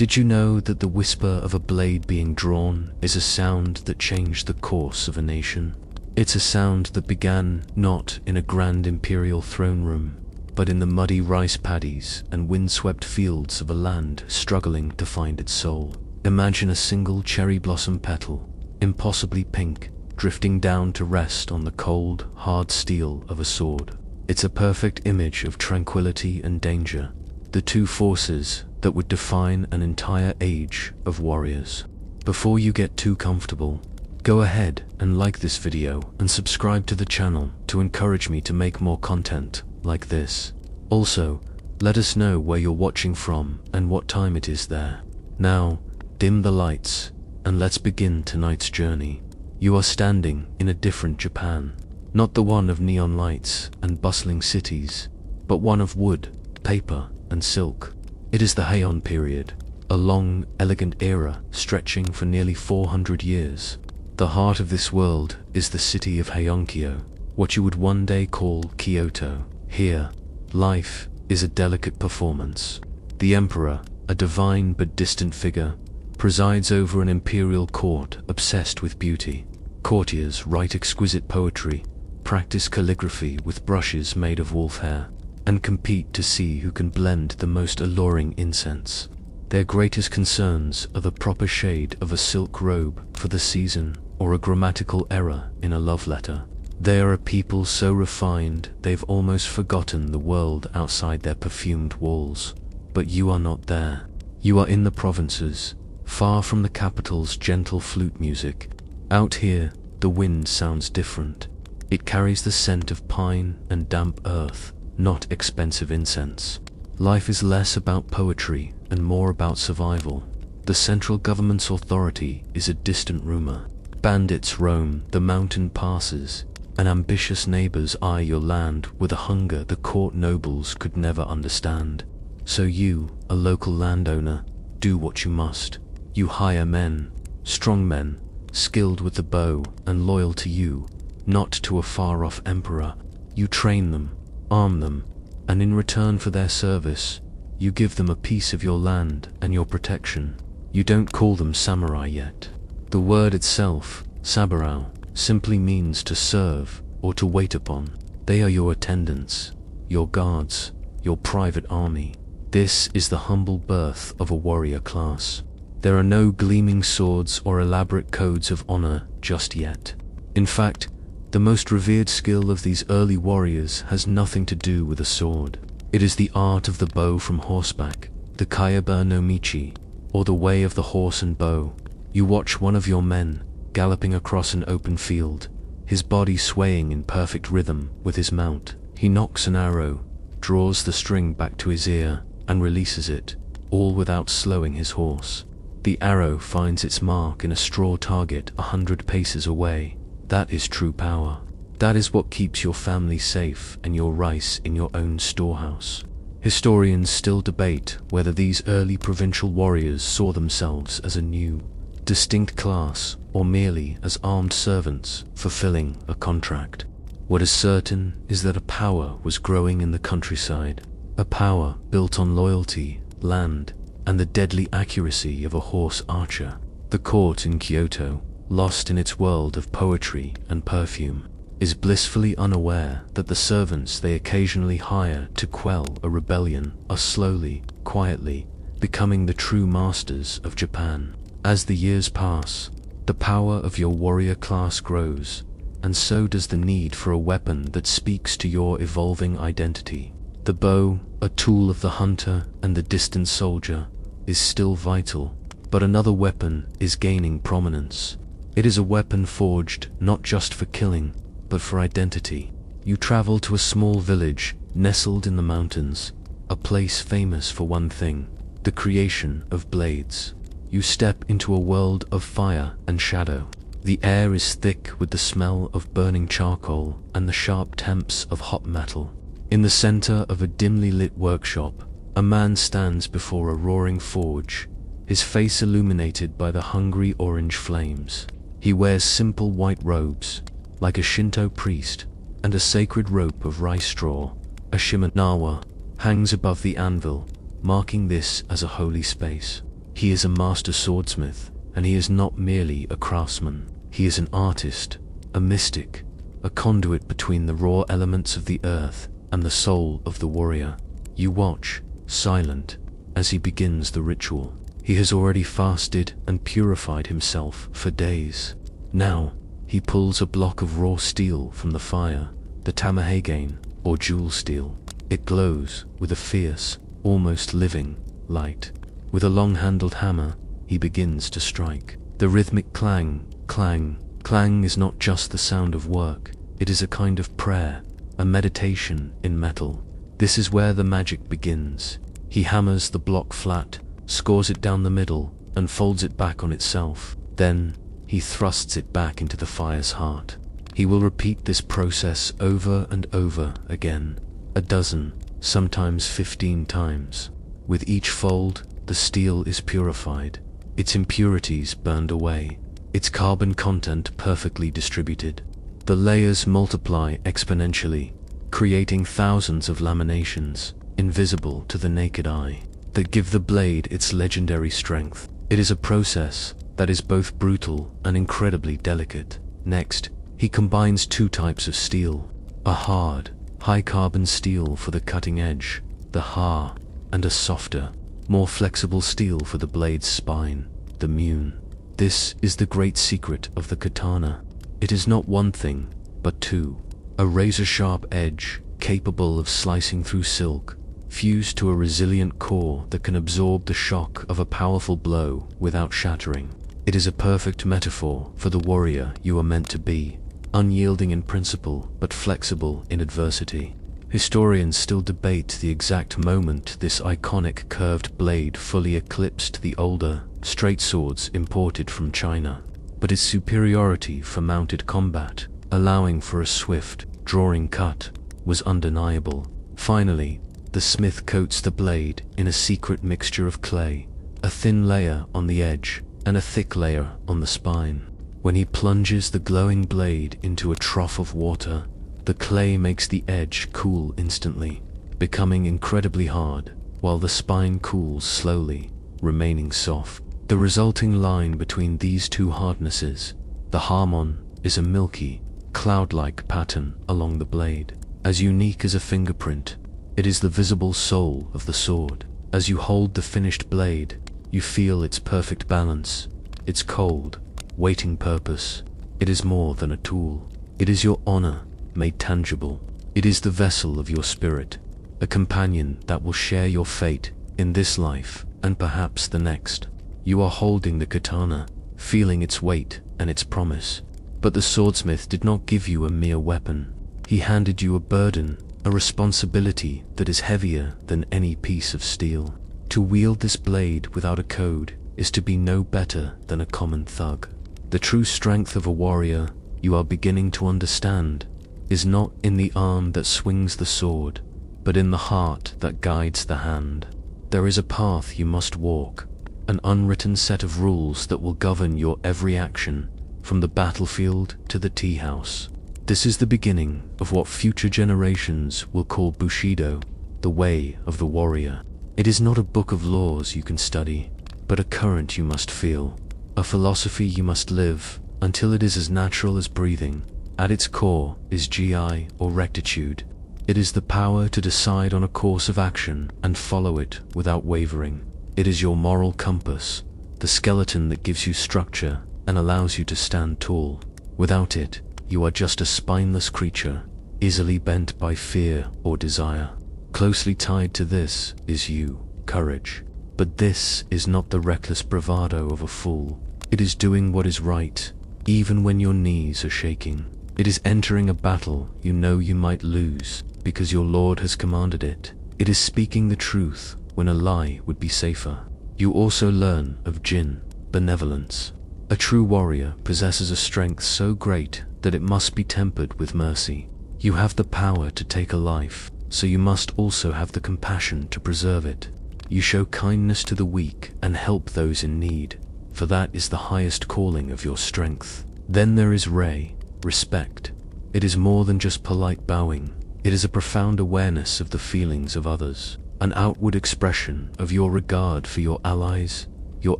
Did you know that the whisper of a blade being drawn is a sound that changed the course of a nation? It's a sound that began not in a grand imperial throne room, but in the muddy rice paddies and windswept fields of a land struggling to find its soul. Imagine a single cherry blossom petal, impossibly pink, drifting down to rest on the cold, hard steel of a sword. It's a perfect image of tranquility and danger, the two forces that would define an entire age of warriors. Before you get too comfortable, go ahead and like this video and subscribe to the channel to encourage me to make more content like this. Also, let us know where you're watching from and what time it is there. Now, dim the lights and let's begin tonight's journey. You are standing in a different Japan, not the one of neon lights and bustling cities, but one of wood, paper, and silk. It is the Heian period, a long, elegant era stretching for nearly 400 years. The heart of this world is the city of Heiankyo, what you would one day call Kyoto. Here, life is a delicate performance. The emperor, a divine but distant figure, presides over an imperial court obsessed with beauty. Courtiers write exquisite poetry, practice calligraphy with brushes made of wolf hair, and compete to see who can blend the most alluring incense. Their greatest concerns are the proper shade of a silk robe for the season or a grammatical error in a love letter. They are a people so refined they've almost forgotten the world outside their perfumed walls. But you are not there. You are in the provinces, far from the capital's gentle flute music. Out here, the wind sounds different. It carries the scent of pine and damp earth, not expensive incense. Life is less about poetry and more about survival. The central government's authority is a distant rumor. Bandits roam the mountain passes, and ambitious neighbors eye your land with a hunger the court nobles could never understand. So you, a local landowner, do what you must. You hire men, strong men, skilled with the bow and loyal to you, not to a far-off emperor. You train them, arm them, and in return for their service, you give them a piece of your land and your protection. You don't call them samurai yet. The word itself, saburao, simply means to serve or to wait upon. They are your attendants, your guards, your private army. This is the humble birth of a warrior class. There are no gleaming swords or elaborate codes of honor just yet. In fact, the most revered skill of these early warriors has nothing to do with a sword. It is the art of the bow from horseback, the kayaba no michi, or the way of the horse and bow. You watch one of your men galloping across an open field, his body swaying in perfect rhythm with his mount. He nocks an arrow, draws the string back to his ear, and releases it, all without slowing his horse. The arrow finds its mark in a straw target 100 paces away. That is true power. That is what keeps your family safe and your rice in your own storehouse. Historians still debate whether these early provincial warriors saw themselves as a new, distinct class or merely as armed servants fulfilling a contract. What is certain is that a power was growing in the countryside, a power built on loyalty, land, and the deadly accuracy of a horse archer. The court in Kyoto, lost in its world of poetry and perfume, is blissfully unaware that the servants they occasionally hire to quell a rebellion are slowly, quietly, becoming the true masters of Japan. As the years pass, the power of your warrior class grows, and so does the need for a weapon that speaks to your evolving identity. The bow, a tool of the hunter and the distant soldier, is still vital, but another weapon is gaining prominence. It is a weapon forged not just for killing, but for identity. You travel to a small village nestled in the mountains, a place famous for one thing, the creation of blades. You step into a world of fire and shadow. The air is thick with the smell of burning charcoal and the sharp temps of hot metal. In the center of a dimly lit workshop, a man stands before a roaring forge, his face illuminated by the hungry orange flames. He wears simple white robes, like a Shinto priest, and a sacred rope of rice straw, a shimenawa, hangs above the anvil, marking this as a holy space. He is a master swordsmith, and he is not merely a craftsman. He is an artist, a mystic, a conduit between the raw elements of the earth and the soul of the warrior. You watch, silent, as he begins the ritual. He has already fasted and purified himself for days. Now, he pulls a block of raw steel from the fire, the tamahagane, or jewel steel. It glows with a fierce, almost living, light. With a long-handled hammer, he begins to strike. The rhythmic clang, clang, clang is not just the sound of work. It is a kind of prayer, a meditation in metal. This is where the magic begins. He hammers the block flat, scores it down the middle, and folds it back on itself. Then, he thrusts it back into the fire's heart. He will repeat this process over and over again, a dozen, sometimes 15 times. With each fold, the steel is purified, its impurities burned away, its carbon content perfectly distributed. The layers multiply exponentially, creating thousands of laminations, invisible to the naked eye, that give the blade its legendary strength. It is a process that is both brutal and incredibly delicate. Next, he combines two types of steel, a hard, high-carbon steel for the cutting edge, the ha, and a softer, more flexible steel for the blade's spine, the mun. This is the great secret of the katana. It is not one thing, but two. A razor-sharp edge, capable of slicing through silk, fused to a resilient core that can absorb the shock of a powerful blow without shattering. It is a perfect metaphor for the warrior you are meant to be, unyielding in principle but flexible in adversity. Historians still debate the exact moment this iconic curved blade fully eclipsed the older, straight swords imported from China, but its superiority for mounted combat, allowing for a swift, drawing cut, was undeniable. Finally, the smith coats the blade in a secret mixture of clay, a thin layer on the edge and a thick layer on the spine. When he plunges the glowing blade into a trough of water, the clay makes the edge cool instantly, becoming incredibly hard, while the spine cools slowly, remaining soft. The resulting line between these two hardnesses, the harmon, is a milky, cloud-like pattern along the blade. As unique as a fingerprint, it is the visible soul of the sword. As you hold the finished blade, you feel its perfect balance, its cold, waiting purpose. It is more than a tool. It is your honor, made tangible. It is the vessel of your spirit, a companion that will share your fate in this life and perhaps the next. You are holding the katana, feeling its weight and its promise. But the swordsmith did not give you a mere weapon. He handed you a burden, a responsibility that is heavier than any piece of steel. To wield this blade without a code is to be no better than a common thug. The true strength of a warrior, you are beginning to understand, is not in the arm that swings the sword, but in the heart that guides the hand. There is a path you must walk, an unwritten set of rules that will govern your every action, from the battlefield to the tea house. This is the beginning of what future generations will call Bushido, the way of the warrior. It is not a book of laws you can study, but a current you must feel, a philosophy you must live until it is as natural as breathing. At its core is gi, or rectitude. It is the power to decide on a course of action and follow it without wavering. It is your moral compass, the skeleton that gives you structure and allows you to stand tall. Without it, you are just a spineless creature, easily bent by fear or desire. Closely tied to this is you, courage. But this is not the reckless bravado of a fool. It is doing what is right, even when your knees are shaking. It is entering a battle you know you might lose because your Lord has commanded it. It is speaking the truth when a lie would be safer. You also learn of Jin, benevolence. A true warrior possesses a strength so great that it must be tempered with mercy. You have the power to take a life, so you must also have the compassion to preserve it. You show kindness to the weak and help those in need, for that is the highest calling of your strength. Then there is Rei, respect. It is more than just polite bowing. It is a profound awareness of the feelings of others, an outward expression of your regard for your allies, your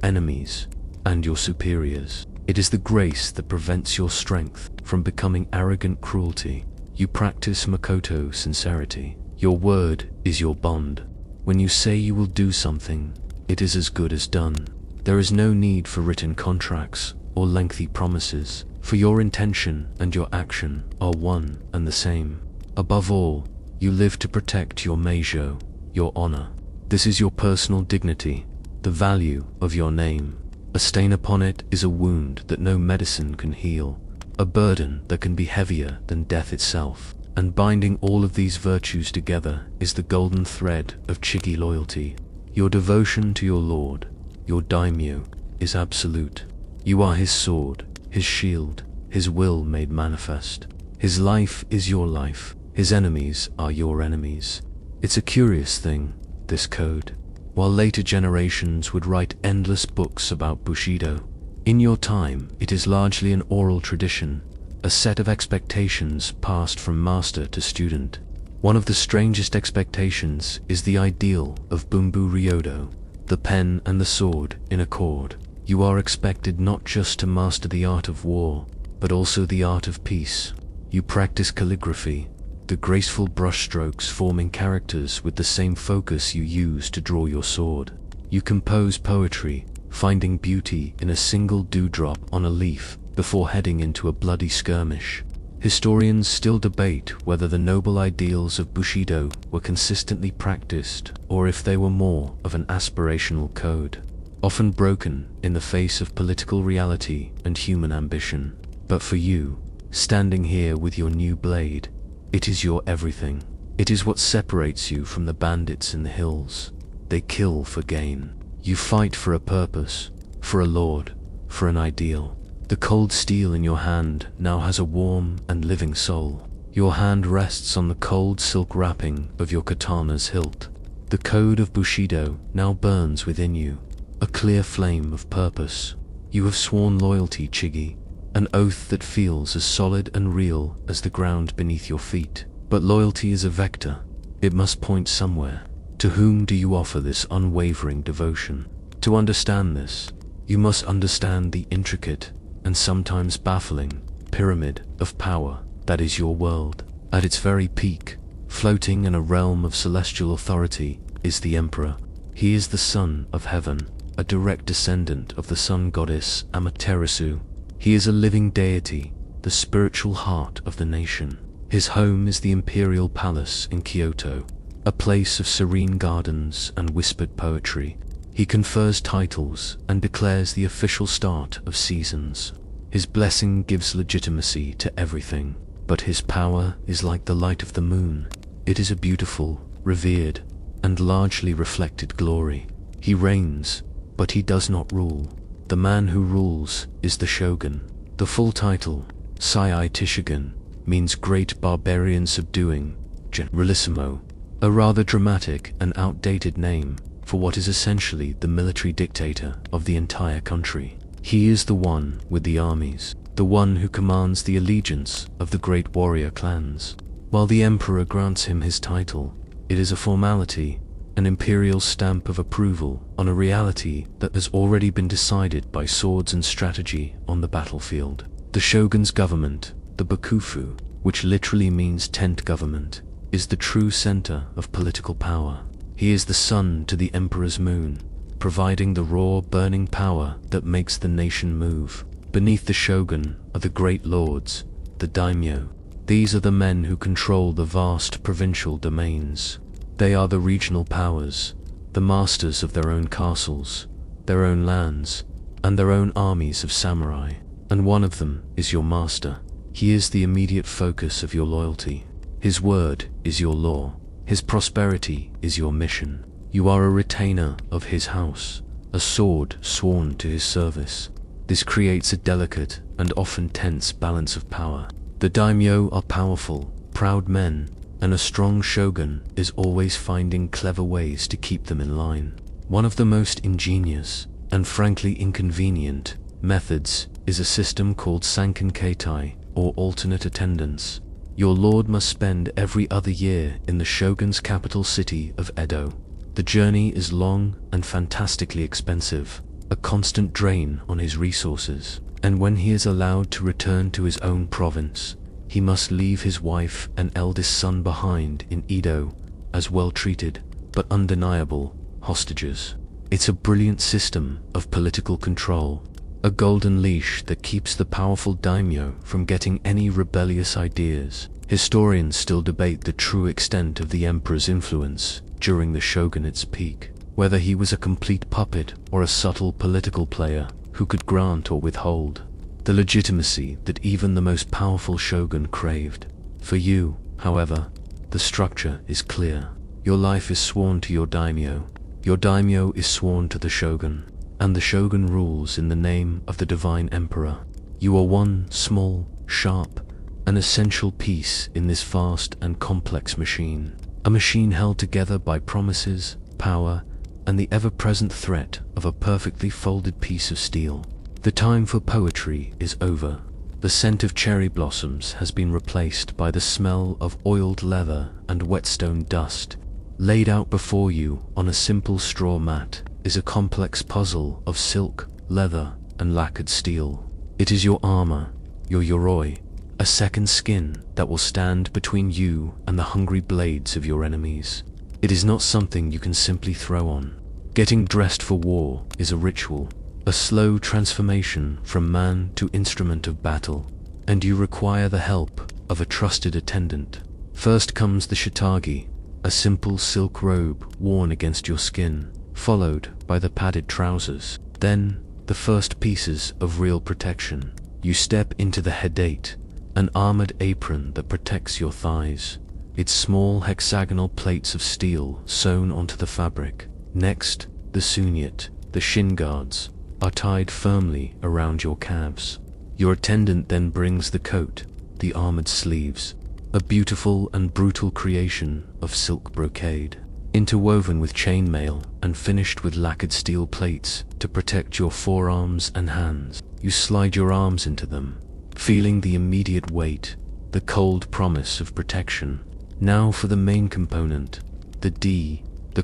enemies, and your superiors. It is the grace that prevents your strength from becoming arrogant cruelty. You practice Makoto sincerity. Your word is your bond. When you say you will do something, it is as good as done. There is no need for written contracts or lengthy promises, for your intention and your action are one and the same. Above all, you live to protect your meijo, your honor. This is your personal dignity, the value of your name. A stain upon it is a wound that no medicine can heal, a burden that can be heavier than death itself. And binding all of these virtues together is the golden thread of Chigi loyalty. Your devotion to your lord, your daimyo, is absolute. You are his sword, his shield, his will made manifest. His life is your life, his enemies are your enemies. It's a curious thing, this code. While later generations would write endless books about Bushido, in your time it is largely an oral tradition, a set of expectations passed from master to student. One of the strangest expectations is the ideal of Bunbu Ryodo, the pen and the sword in accord. You are expected not just to master the art of war, but also the art of peace. You practice calligraphy, the graceful brushstrokes forming characters with the same focus you use to draw your sword. You compose poetry, finding beauty in a single dewdrop on a leaf before heading into a bloody skirmish. Historians still debate whether the noble ideals of Bushido were consistently practiced or if they were more of an aspirational code, often broken in the face of political reality and human ambition. But for you, standing here with your new blade, it is your everything. It is what separates you from the bandits in the hills. They kill for gain. You fight for a purpose, for a lord, for an ideal. The cold steel in your hand now has a warm and living soul. Your hand rests on the cold silk wrapping of your katana's hilt. The code of Bushido now burns within you, a clear flame of purpose. You have sworn loyalty, Chigi, an oath that feels as solid and real as the ground beneath your feet. But loyalty is a vector. It must point somewhere. To whom do you offer this unwavering devotion? To understand this, you must understand the intricate and sometimes baffling pyramid of power that is your world. At its very peak, floating in a realm of celestial authority, is the Emperor. He is the son of heaven, a direct descendant of the sun goddess Amaterasu. He is a living deity, the spiritual heart of the nation. His home is the imperial palace in Kyoto, a place of serene gardens and whispered poetry. He confers titles and declares the official start of seasons. His blessing gives legitimacy to everything, but his power is like the light of the moon. It is a beautiful, revered, and largely reflected glory. He reigns, but he does not rule. The man who rules is the shogun. The full title, Sai Tishigun, means great barbarian subduing generalissimo, a rather dramatic and outdated name for what is essentially the military dictator of the entire country. He is the one with the armies, the one who commands the allegiance of the great warrior clans. While the emperor grants him his title, it is a formality, an imperial stamp of approval on a reality that has already been decided by swords and strategy on the battlefield. The shogun's government, the bakufu, which literally means tent government, is the true center of political power. He is the sun to the emperor's moon, providing the raw, burning power that makes the nation move. Beneath the shogun are the great lords, the daimyo. These are the men who control the vast provincial domains. They are the regional powers, the masters of their own castles, their own lands, and their own armies of samurai. And one of them is your master. He is the immediate focus of your loyalty. His word is your law. His prosperity is your mission. You are a retainer of his house, a sword sworn to his service. This creates a delicate and often tense balance of power. The daimyo are powerful, proud men, and a strong shogun is always finding clever ways to keep them in line. One of the most ingenious, and frankly inconvenient, methods is a system called sankenkeitai, or alternate attendance. Your lord must spend every other year in the shogun's capital city of Edo. The journey is long and fantastically expensive, a constant drain on his resources. And when he is allowed to return to his own province, he must leave his wife and eldest son behind in Edo as well-treated but undeniable hostages. It's a brilliant system of political control, a golden leash that keeps the powerful daimyo from getting any rebellious ideas. Historians still debate the true extent of the emperor's influence during the shogunate's peak, whether he was a complete puppet or a subtle political player who could grant or withhold the legitimacy that even the most powerful shogun craved. For you, however, the structure is clear. Your life is sworn to your daimyo is sworn to the shogun, and the shogun rules in the name of the divine emperor. You are one small, sharp, and essential piece in this vast and complex machine, a machine held together by promises, power, and the ever-present threat of a perfectly folded piece of steel. The time for poetry is over. The scent of cherry blossoms has been replaced by the smell of oiled leather and whetstone dust. Laid out before you on a simple straw mat is a complex puzzle of silk, leather, and lacquered steel. It is your armor, your yoroi, a second skin that will stand between you and the hungry blades of your enemies. It is not something you can simply throw on. Getting dressed for war is a ritual, a slow transformation from man to instrument of battle, and you require the help of a trusted attendant. First comes the shitagi, a simple silk robe worn against your skin, followed by the padded trousers. Then, the first pieces of real protection. You step into the hedate, an armored apron that protects your thighs, its small hexagonal plates of steel sewn onto the fabric. Next, the sunyat, the shin guards, are tied firmly around your calves. Your attendant then brings the coat, the armored sleeves, a beautiful and brutal creation of silk brocade, interwoven with chainmail and finished with lacquered steel plates to protect your forearms and hands. You slide your arms into them, feeling the immediate weight, the cold promise of protection. Now for the main component, the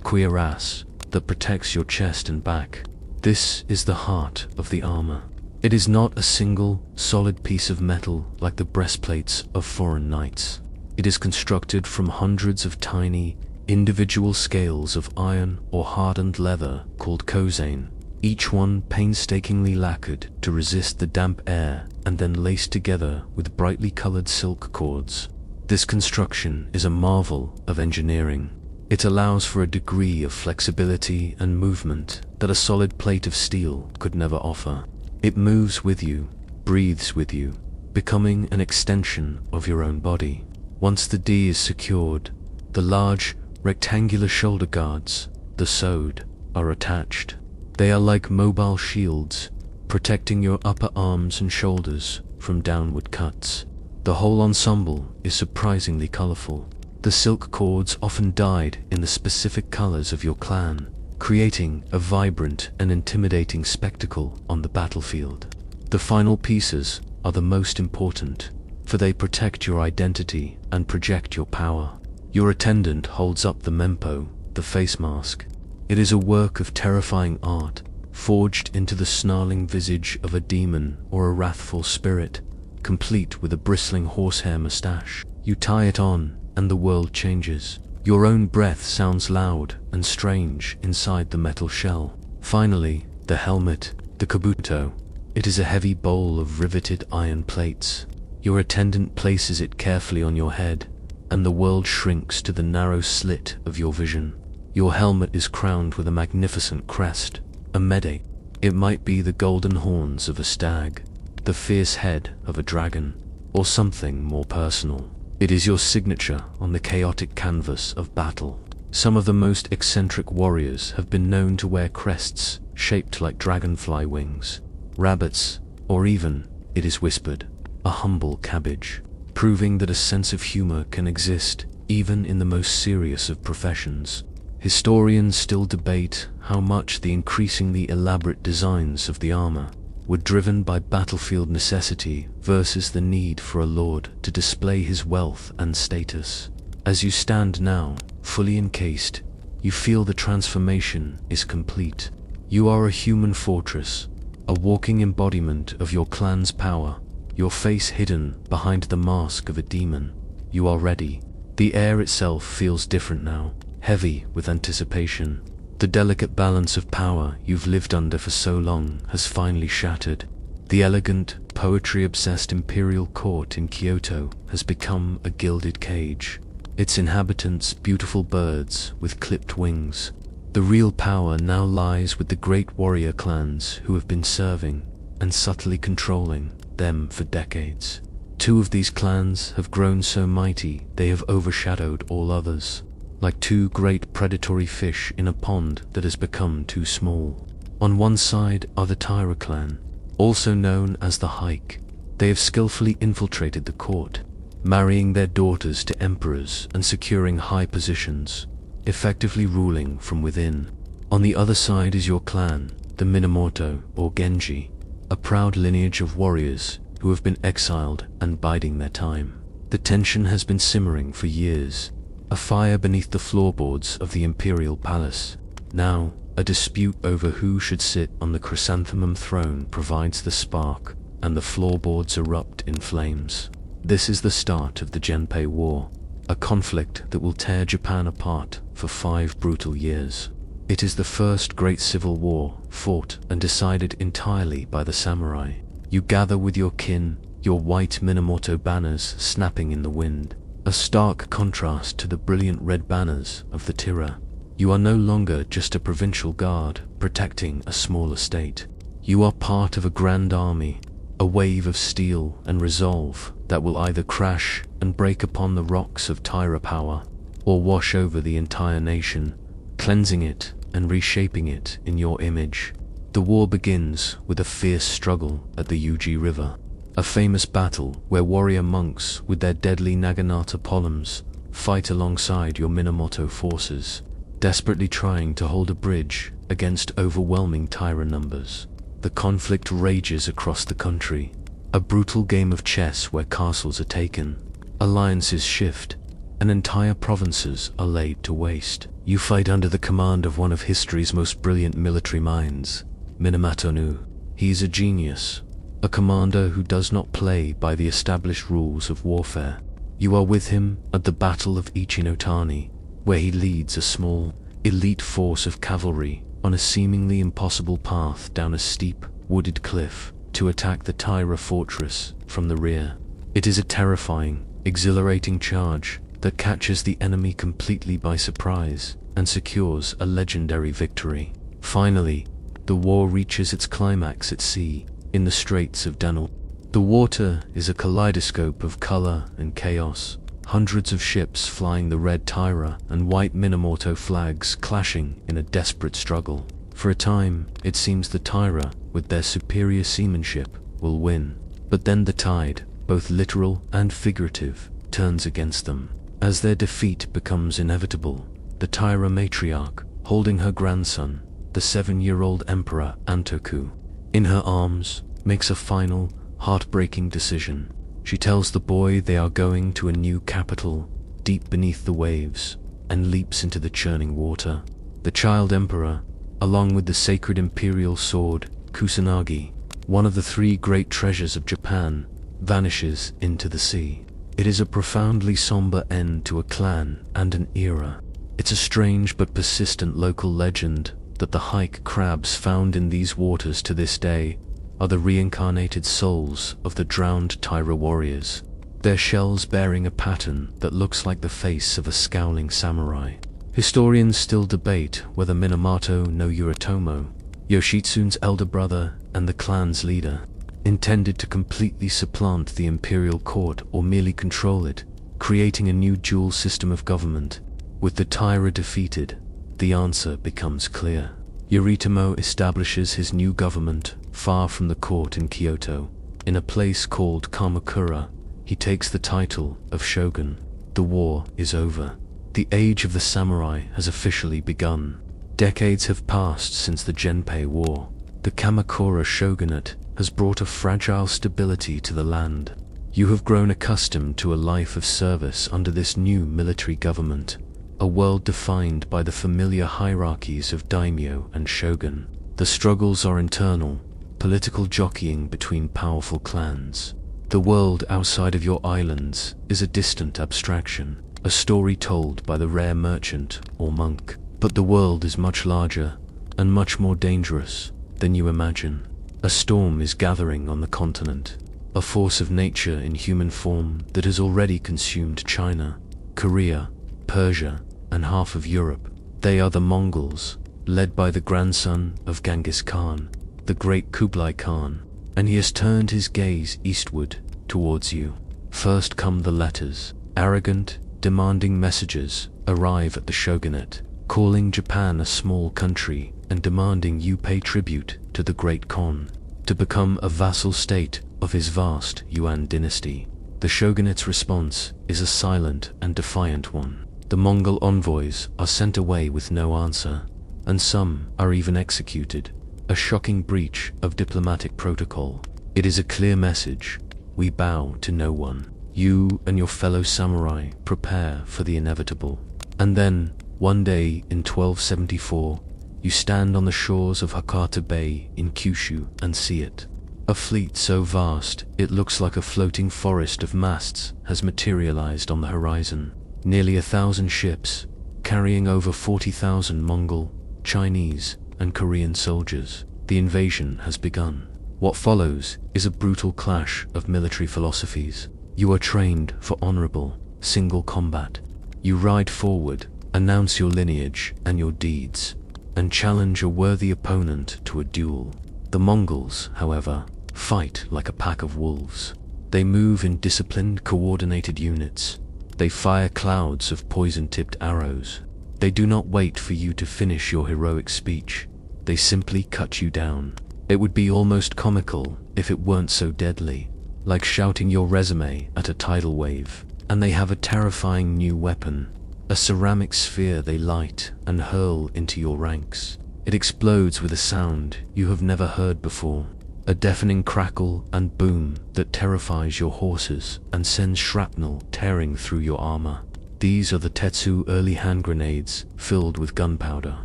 cuirass that protects your chest and back. This is the heart of the armor. It is not a single, solid piece of metal like the breastplates of foreign knights. It is constructed from hundreds of tiny, individual scales of iron or hardened leather called kozane, each one painstakingly lacquered to resist the damp air and then laced together with brightly colored silk cords. This construction is a marvel of engineering. It allows for a degree of flexibility and movement that a solid plate of steel could never offer. It moves with you, breathes with you, becoming an extension of your own body. Once the D is secured, the large, rectangular shoulder guards, the sword, are attached. They are like mobile shields, protecting your upper arms and shoulders from downward cuts. The whole ensemble is surprisingly colorful. The silk cords often dyed in the specific colors of your clan, creating a vibrant and intimidating spectacle on the battlefield. The final pieces are the most important, for they protect your identity and project your power. Your attendant holds up the mempo, the face mask. It is a work of terrifying art, forged into the snarling visage of a demon or a wrathful spirit, complete with a bristling horsehair mustache. You tie it on, and the world changes. Your own breath sounds loud and strange inside the metal shell. Finally, the helmet, the kabuto. It is a heavy bowl of riveted iron plates. Your attendant places it carefully on your head, and the world shrinks to the narrow slit of your vision. Your helmet is crowned with a magnificent crest, a medate. It might be the golden horns of a stag, the fierce head of a dragon, or something more personal. It is your signature on the chaotic canvas of battle. Some of the most eccentric warriors have been known to wear crests shaped like dragonfly wings, rabbits, or even, it is whispered, a humble cabbage, proving that a sense of humor can exist even in the most serious of professions. Historians still debate how much the increasingly elaborate designs of the armor were driven by battlefield necessity versus the need for a lord to display his wealth and status. As you stand now, fully encased, you feel the transformation is complete. You are a human fortress, a walking embodiment of your clan's power, your face hidden behind the mask of a demon. You are ready. The air itself feels different now, heavy with anticipation. The delicate balance of power you've lived under for so long has finally shattered. The elegant, poetry-obsessed imperial court in Kyoto has become a gilded cage. Its inhabitants beautiful birds with clipped wings. The real power now lies with the great warrior clans who have been serving and subtly controlling them for decades. Two of these clans have grown so mighty they have overshadowed all others, like two great predatory fish in a pond that has become too small. On one side are the Taira clan, also known as the Hike. They have skillfully infiltrated the court, marrying their daughters to emperors and securing high positions, effectively ruling from within. On the other side is your clan, the Minamoto or Genji, a proud lineage of warriors who have been exiled and biding their time. The tension has been simmering for years, a fire beneath the floorboards of the imperial palace. Now, a dispute over who should sit on the chrysanthemum throne provides the spark, and the floorboards erupt in flames. This is the start of the Genpei War, a conflict that will tear Japan apart for 5 brutal years. It is the first great civil war fought and decided entirely by the samurai. You gather with your kin, your white Minamoto banners snapping in the wind, a stark contrast to the brilliant red banners of the Taira. You are no longer just a provincial guard protecting a small estate. You are part of a grand army, a wave of steel and resolve that will either crash and break upon the rocks of Taira power, or wash over the entire nation, cleansing it and reshaping it in your image. The war begins with a fierce struggle at the Uji River, a famous battle where warrior monks with their deadly Naginata polems fight alongside your Minamoto forces, desperately trying to hold a bridge against overwhelming Taira numbers. The conflict rages across the country, a brutal game of chess where castles are taken, alliances shift, and entire provinces are laid to waste. You fight under the command of one of history's most brilliant military minds, Minamoto Nu. He is a genius, a commander who does not play by the established rules of warfare. You are with him at the Battle of Ichinotani, where he leads a small, elite force of cavalry on a seemingly impossible path down a steep, wooded cliff to attack the Taira fortress from the rear. It is a terrifying, exhilarating charge that catches the enemy completely by surprise and secures a legendary victory. Finally, the war reaches its climax at sea, in the Straits of Danao. The water is a kaleidoscope of color and chaos, hundreds of ships flying the red Taira and white Minamoto flags clashing in a desperate struggle. For a time, it seems the Taira, with their superior seamanship, will win. But then the tide, both literal and figurative, turns against them. As their defeat becomes inevitable, the Taira matriarch, holding her grandson, the 7-year-old Emperor Antoku, in her arms, makes a final, heartbreaking decision. She tells the boy they are going to a new capital, deep beneath the waves, and leaps into the churning water. The child emperor, along with the sacred imperial sword, Kusanagi, one of the 3 great treasures of Japan, vanishes into the sea. It is a profoundly somber end to a clan and an era. It's a strange but persistent local legend that the hike crabs found in these waters to this day are the reincarnated souls of the drowned Taira warriors, their shells bearing a pattern that looks like the face of a scowling samurai. Historians still debate whether Minamoto no Yoritomo, Yoshitsune's elder brother and the clan's leader, intended to completely supplant the imperial court or merely control it, creating a new dual system of government. With the Taira defeated, the answer becomes clear. Yoritomo establishes his new government far from the court in Kyoto, in a place called Kamakura. He takes the title of shogun. The war is over. The age of the samurai has officially begun. Decades have passed since the Genpei War. The Kamakura shogunate has brought a fragile stability to the land. You have grown accustomed to a life of service under this new military government, a world defined by the familiar hierarchies of daimyo and shogun. The struggles are internal, political jockeying between powerful clans. The world outside of your islands is a distant abstraction, a story told by the rare merchant or monk. But the world is much larger and much more dangerous than you imagine. A storm is gathering on the continent, a force of nature in human form that has already consumed China, Korea, Persia, and half of Europe. They are the Mongols, led by the grandson of Genghis Khan, the great Kublai Khan, and he has turned his gaze eastward towards you. First come the letters. Arrogant, demanding messages arrive at the shogunate, calling Japan a small country and demanding you pay tribute to the Great Khan, to become a vassal state of his vast Yuan dynasty. The shogunate's response is a silent and defiant one. The Mongol envoys are sent away with no answer, and some are even executed, a shocking breach of diplomatic protocol. It is a clear message: we bow to no one. You and your fellow samurai prepare for the inevitable. And then, one day in 1274, you stand on the shores of Hakata Bay in Kyushu and see it. A fleet so vast it looks like a floating forest of masts has materialized on the horizon. Nearly 1,000 ships, carrying over 40,000 Mongol, Chinese, and Korean soldiers. The invasion has begun. What follows is a brutal clash of military philosophies. You are trained for honorable, single combat. You ride forward, announce your lineage and your deeds, and challenge a worthy opponent to a duel. The Mongols, however, fight like a pack of wolves. They move in disciplined, coordinated units. They fire clouds of poison-tipped arrows. They do not wait for you to finish your heroic speech. They simply cut you down. It would be almost comical if it weren't so deadly, like shouting your resume at a tidal wave. And they have a terrifying new weapon, a ceramic sphere they light and hurl into your ranks. It explodes with a sound you have never heard before, a deafening crackle and boom that terrifies your horses and sends shrapnel tearing through your armor. These are the Tetsu early hand grenades filled with gunpowder.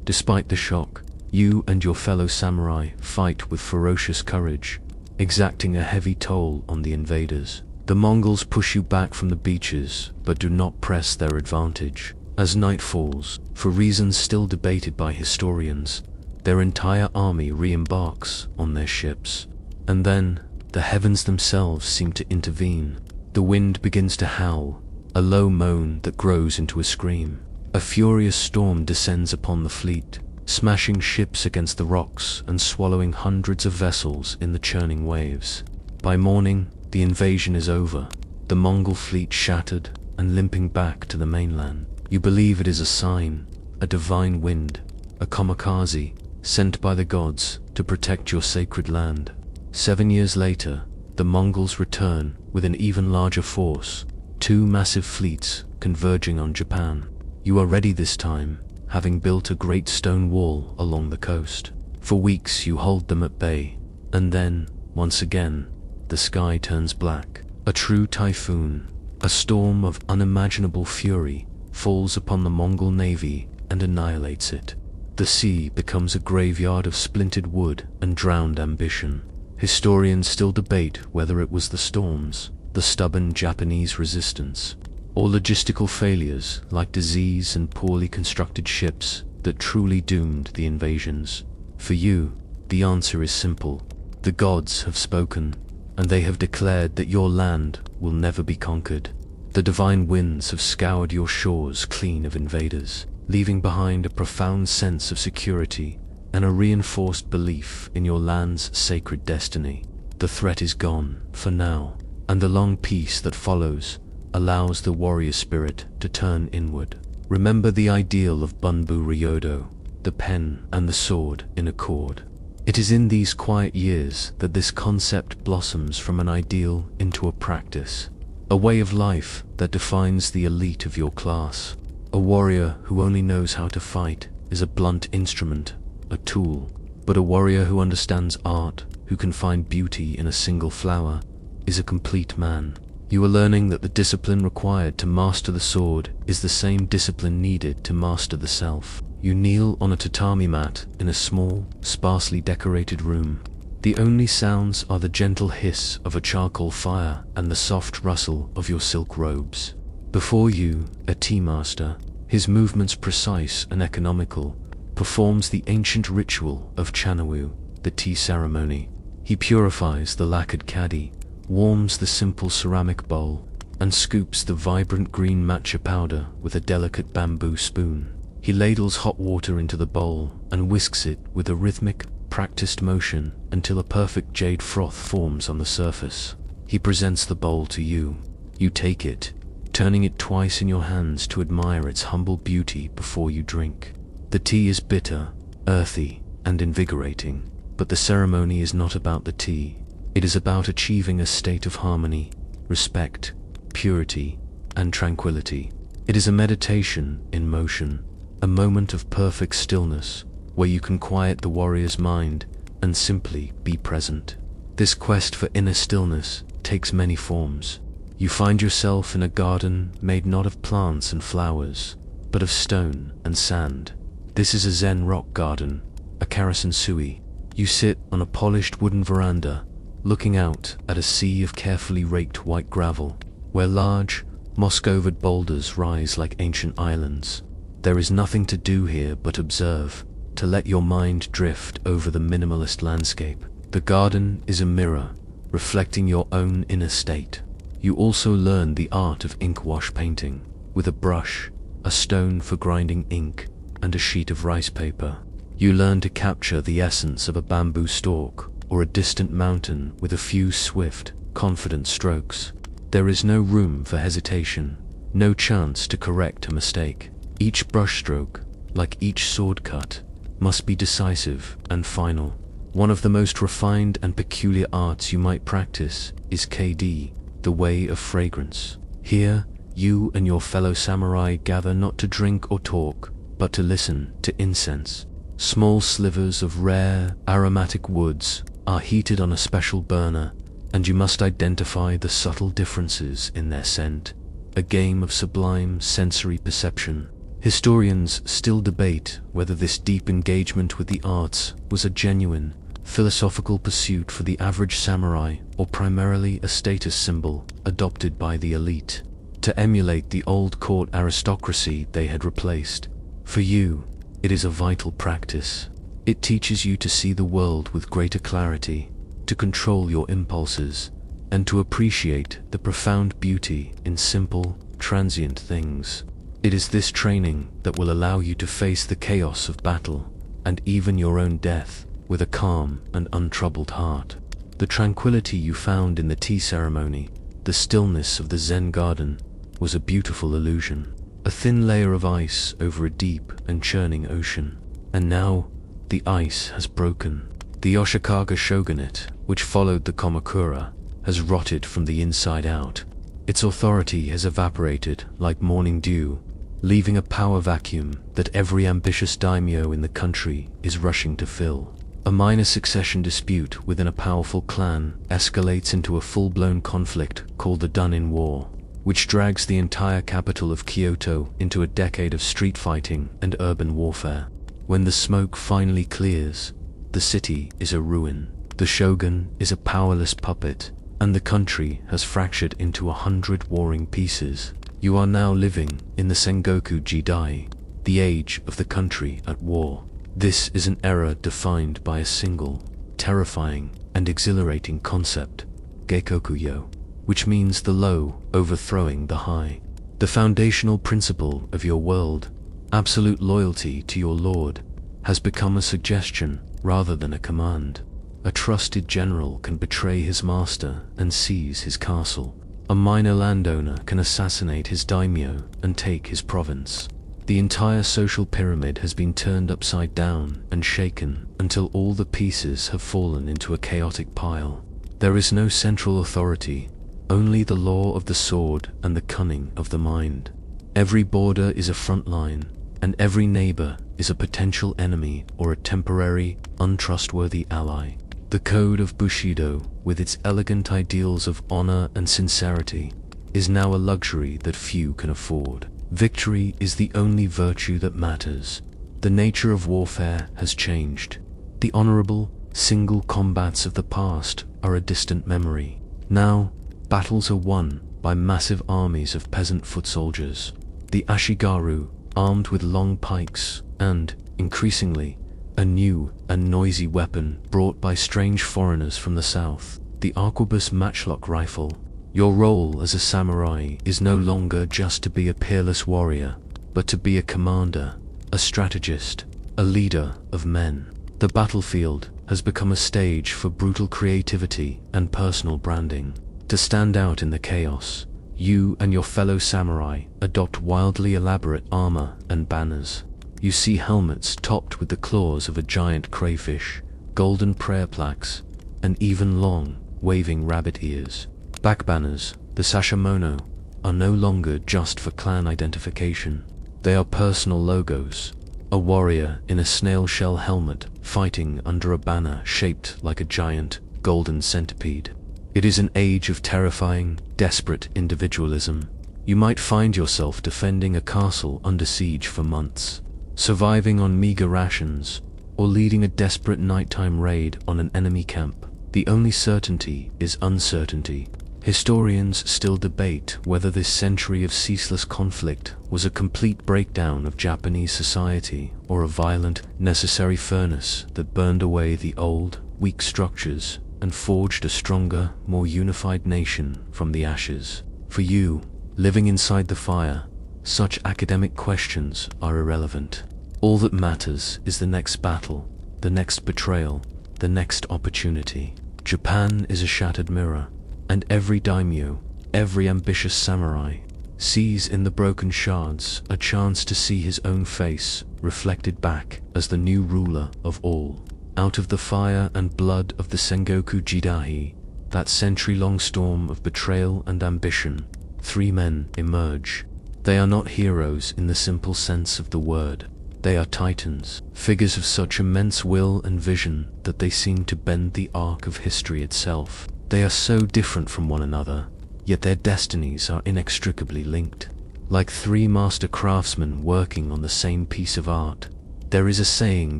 Despite the shock, you and your fellow samurai fight with ferocious courage, exacting a heavy toll on the invaders. The Mongols push you back from the beaches, but do not press their advantage. As night falls, for reasons still debated by historians, their entire army re-embarks on their ships. And then, the heavens themselves seem to intervene. The wind begins to howl, a low moan that grows into a scream. A furious storm descends upon the fleet, smashing ships against the rocks and swallowing hundreds of vessels in the churning waves. By morning, the invasion is over, the Mongol fleet shattered and limping back to the mainland. You believe it is a sign, a divine wind, a kamikaze sent by the gods to protect your sacred land. 7 years later, the Mongols return with an even larger force, 2 massive fleets converging on Japan. You are ready this time, having built a great stone wall along the coast. For weeks you hold them at bay, and then, once again, the sky turns black. A true typhoon, a storm of unimaginable fury, falls upon the Mongol navy and annihilates it. The sea becomes a graveyard of splintered wood and drowned ambition. Historians still debate whether it was the storms, the stubborn Japanese resistance, or logistical failures like disease and poorly constructed ships that truly doomed the invasions. For you, the answer is simple. The gods have spoken, and they have declared that your land will never be conquered. The divine winds have scoured your shores clean of invaders, leaving behind a profound sense of security and a reinforced belief in your land's sacred destiny. The threat is gone, for now, and the long peace that follows allows the warrior spirit to turn inward. Remember the ideal of Bunbu Ryodo, the pen and the sword in accord. It is in these quiet years that this concept blossoms from an ideal into a practice, a way of life that defines the elite of your class. A warrior who only knows how to fight is a blunt instrument, a tool, but a warrior who understands art, who can find beauty in a single flower, is a complete man. You are learning that the discipline required to master the sword is the same discipline needed to master the self. You kneel on a tatami mat in a small, sparsely decorated room. The only sounds are the gentle hiss of a charcoal fire and the soft rustle of your silk robes. Before you, a tea master, his movements precise and economical, performs the ancient ritual of Chanawu, the tea ceremony. He purifies the lacquered caddy, warms the simple ceramic bowl, and scoops the vibrant green matcha powder with a delicate bamboo spoon. He ladles hot water into the bowl and whisks it with a rhythmic, practiced motion until a perfect jade froth forms on the surface. He presents the bowl to you. You take it, turning it twice in your hands to admire its humble beauty before you drink. The tea is bitter, earthy, and invigorating, but the ceremony is not about the tea. It is about achieving a state of harmony, respect, purity, and tranquility. It is a meditation in motion, a moment of perfect stillness where you can quiet the warrior's mind and simply be present. This quest for inner stillness takes many forms. You find yourself in a garden made not of plants and flowers, but of stone and sand. This is a Zen rock garden, a karasen-sui. You sit on a polished wooden veranda, looking out at a sea of carefully raked white gravel, where large, moss-covered boulders rise like ancient islands. There is nothing to do here but observe, to let your mind drift over the minimalist landscape. The garden is a mirror, reflecting your own inner state. You also learn the art of ink wash painting, with a brush, a stone for grinding ink, and a sheet of rice paper. You learn to capture the essence of a bamboo stalk or a distant mountain with a few swift, confident strokes. There is no room for hesitation, no chance to correct a mistake. Each brushstroke, like each sword cut, must be decisive and final. One of the most refined and peculiar arts you might practice is KD, the way of fragrance. Here, you and your fellow samurai gather not to drink or talk, but to listen to incense. Small slivers of rare, aromatic woods are heated on a special burner, and you must identify the subtle differences in their scent, a game of sublime sensory perception. Historians still debate whether this deep engagement with the arts was a genuine, philosophical pursuit for the average samurai or primarily a status symbol adopted by the elite to emulate the old court aristocracy they had replaced. For you, it is a vital practice. It teaches you to see the world with greater clarity, to control your impulses, and to appreciate the profound beauty in simple, transient things. It is this training that will allow you to face the chaos of battle, and even your own death, with a calm and untroubled heart. The tranquility you found in the tea ceremony, the stillness of the Zen garden, was a beautiful illusion, a thin layer of ice over a deep and churning ocean. And now, the ice has broken. The Yoshikaga shogunate, which followed the Kamakura, has rotted from the inside out. Its authority has evaporated like morning dew, leaving a power vacuum that every ambitious daimyo in the country is rushing to fill. A minor succession dispute within a powerful clan escalates into a full-blown conflict called the Dunin War, which drags the entire capital of Kyoto into a decade of street fighting and urban warfare. When the smoke finally clears, the city is a ruin. The shogun is a powerless puppet, and the country has fractured into 100 warring pieces. You are now living in the Sengoku Jidai, the age of the country at war. This is an era defined by a single, terrifying, and exhilarating concept, Geikokuyo, which means the low overthrowing the high. The foundational principle of your world, absolute loyalty to your lord, has become a suggestion rather than a command. A trusted general can betray his master and seize his castle. A minor landowner can assassinate his daimyo and take his province. The entire social pyramid has been turned upside down and shaken until all the pieces have fallen into a chaotic pile. There is no central authority, only the law of the sword and the cunning of the mind. Every border is a front line, and every neighbor is a potential enemy or a temporary, untrustworthy ally. The code of Bushido, with its elegant ideals of honor and sincerity, is now a luxury that few can afford. Victory is the only virtue that matters, The nature of warfare has changed. The honorable, single combats of the past are a distant memory. Now, battles are won by massive armies of peasant foot soldiers. The ashigaru, armed with long pikes, and, increasingly, a new and noisy weapon brought by strange foreigners from the south, the arquebus matchlock rifle. Your role as a samurai is no longer just to be a peerless warrior, but to be a commander, a strategist, a leader of men. The battlefield has become a stage for brutal creativity and personal branding. To stand out in the chaos, you and your fellow samurai adopt wildly elaborate armor and banners. You see helmets topped with the claws of a giant crayfish, golden prayer plaques, and even long, waving rabbit ears. Back banners, the sashamono, are no longer just for clan identification. They are personal logos. A warrior in a snail shell helmet fighting under a banner shaped like a giant, golden centipede. It is an age of terrifying, desperate individualism. You might find yourself defending a castle under siege for months, surviving on meager rations, or leading a desperate nighttime raid on an enemy camp. The only certainty is uncertainty. Historians still debate whether this century of ceaseless conflict was a complete breakdown of Japanese society or a violent, necessary furnace that burned away the old, weak structures and forged a stronger, more unified nation from the ashes. For you, living inside the fire, such academic questions are irrelevant. All that matters is the next battle, the next betrayal, the next opportunity. Japan is a shattered mirror, and every daimyo, every ambitious samurai, sees in the broken shards a chance to see his own face reflected back as the new ruler of all. Out of the fire and blood of the Sengoku Jidai, that century-long storm of betrayal and ambition, 3 men emerge. They are not heroes in the simple sense of the word. They are titans, figures of such immense will and vision that they seem to bend the arc of history itself. They are so different from one another, yet their destinies are inextricably linked. Like 3 master craftsmen working on the same piece of art, there is a saying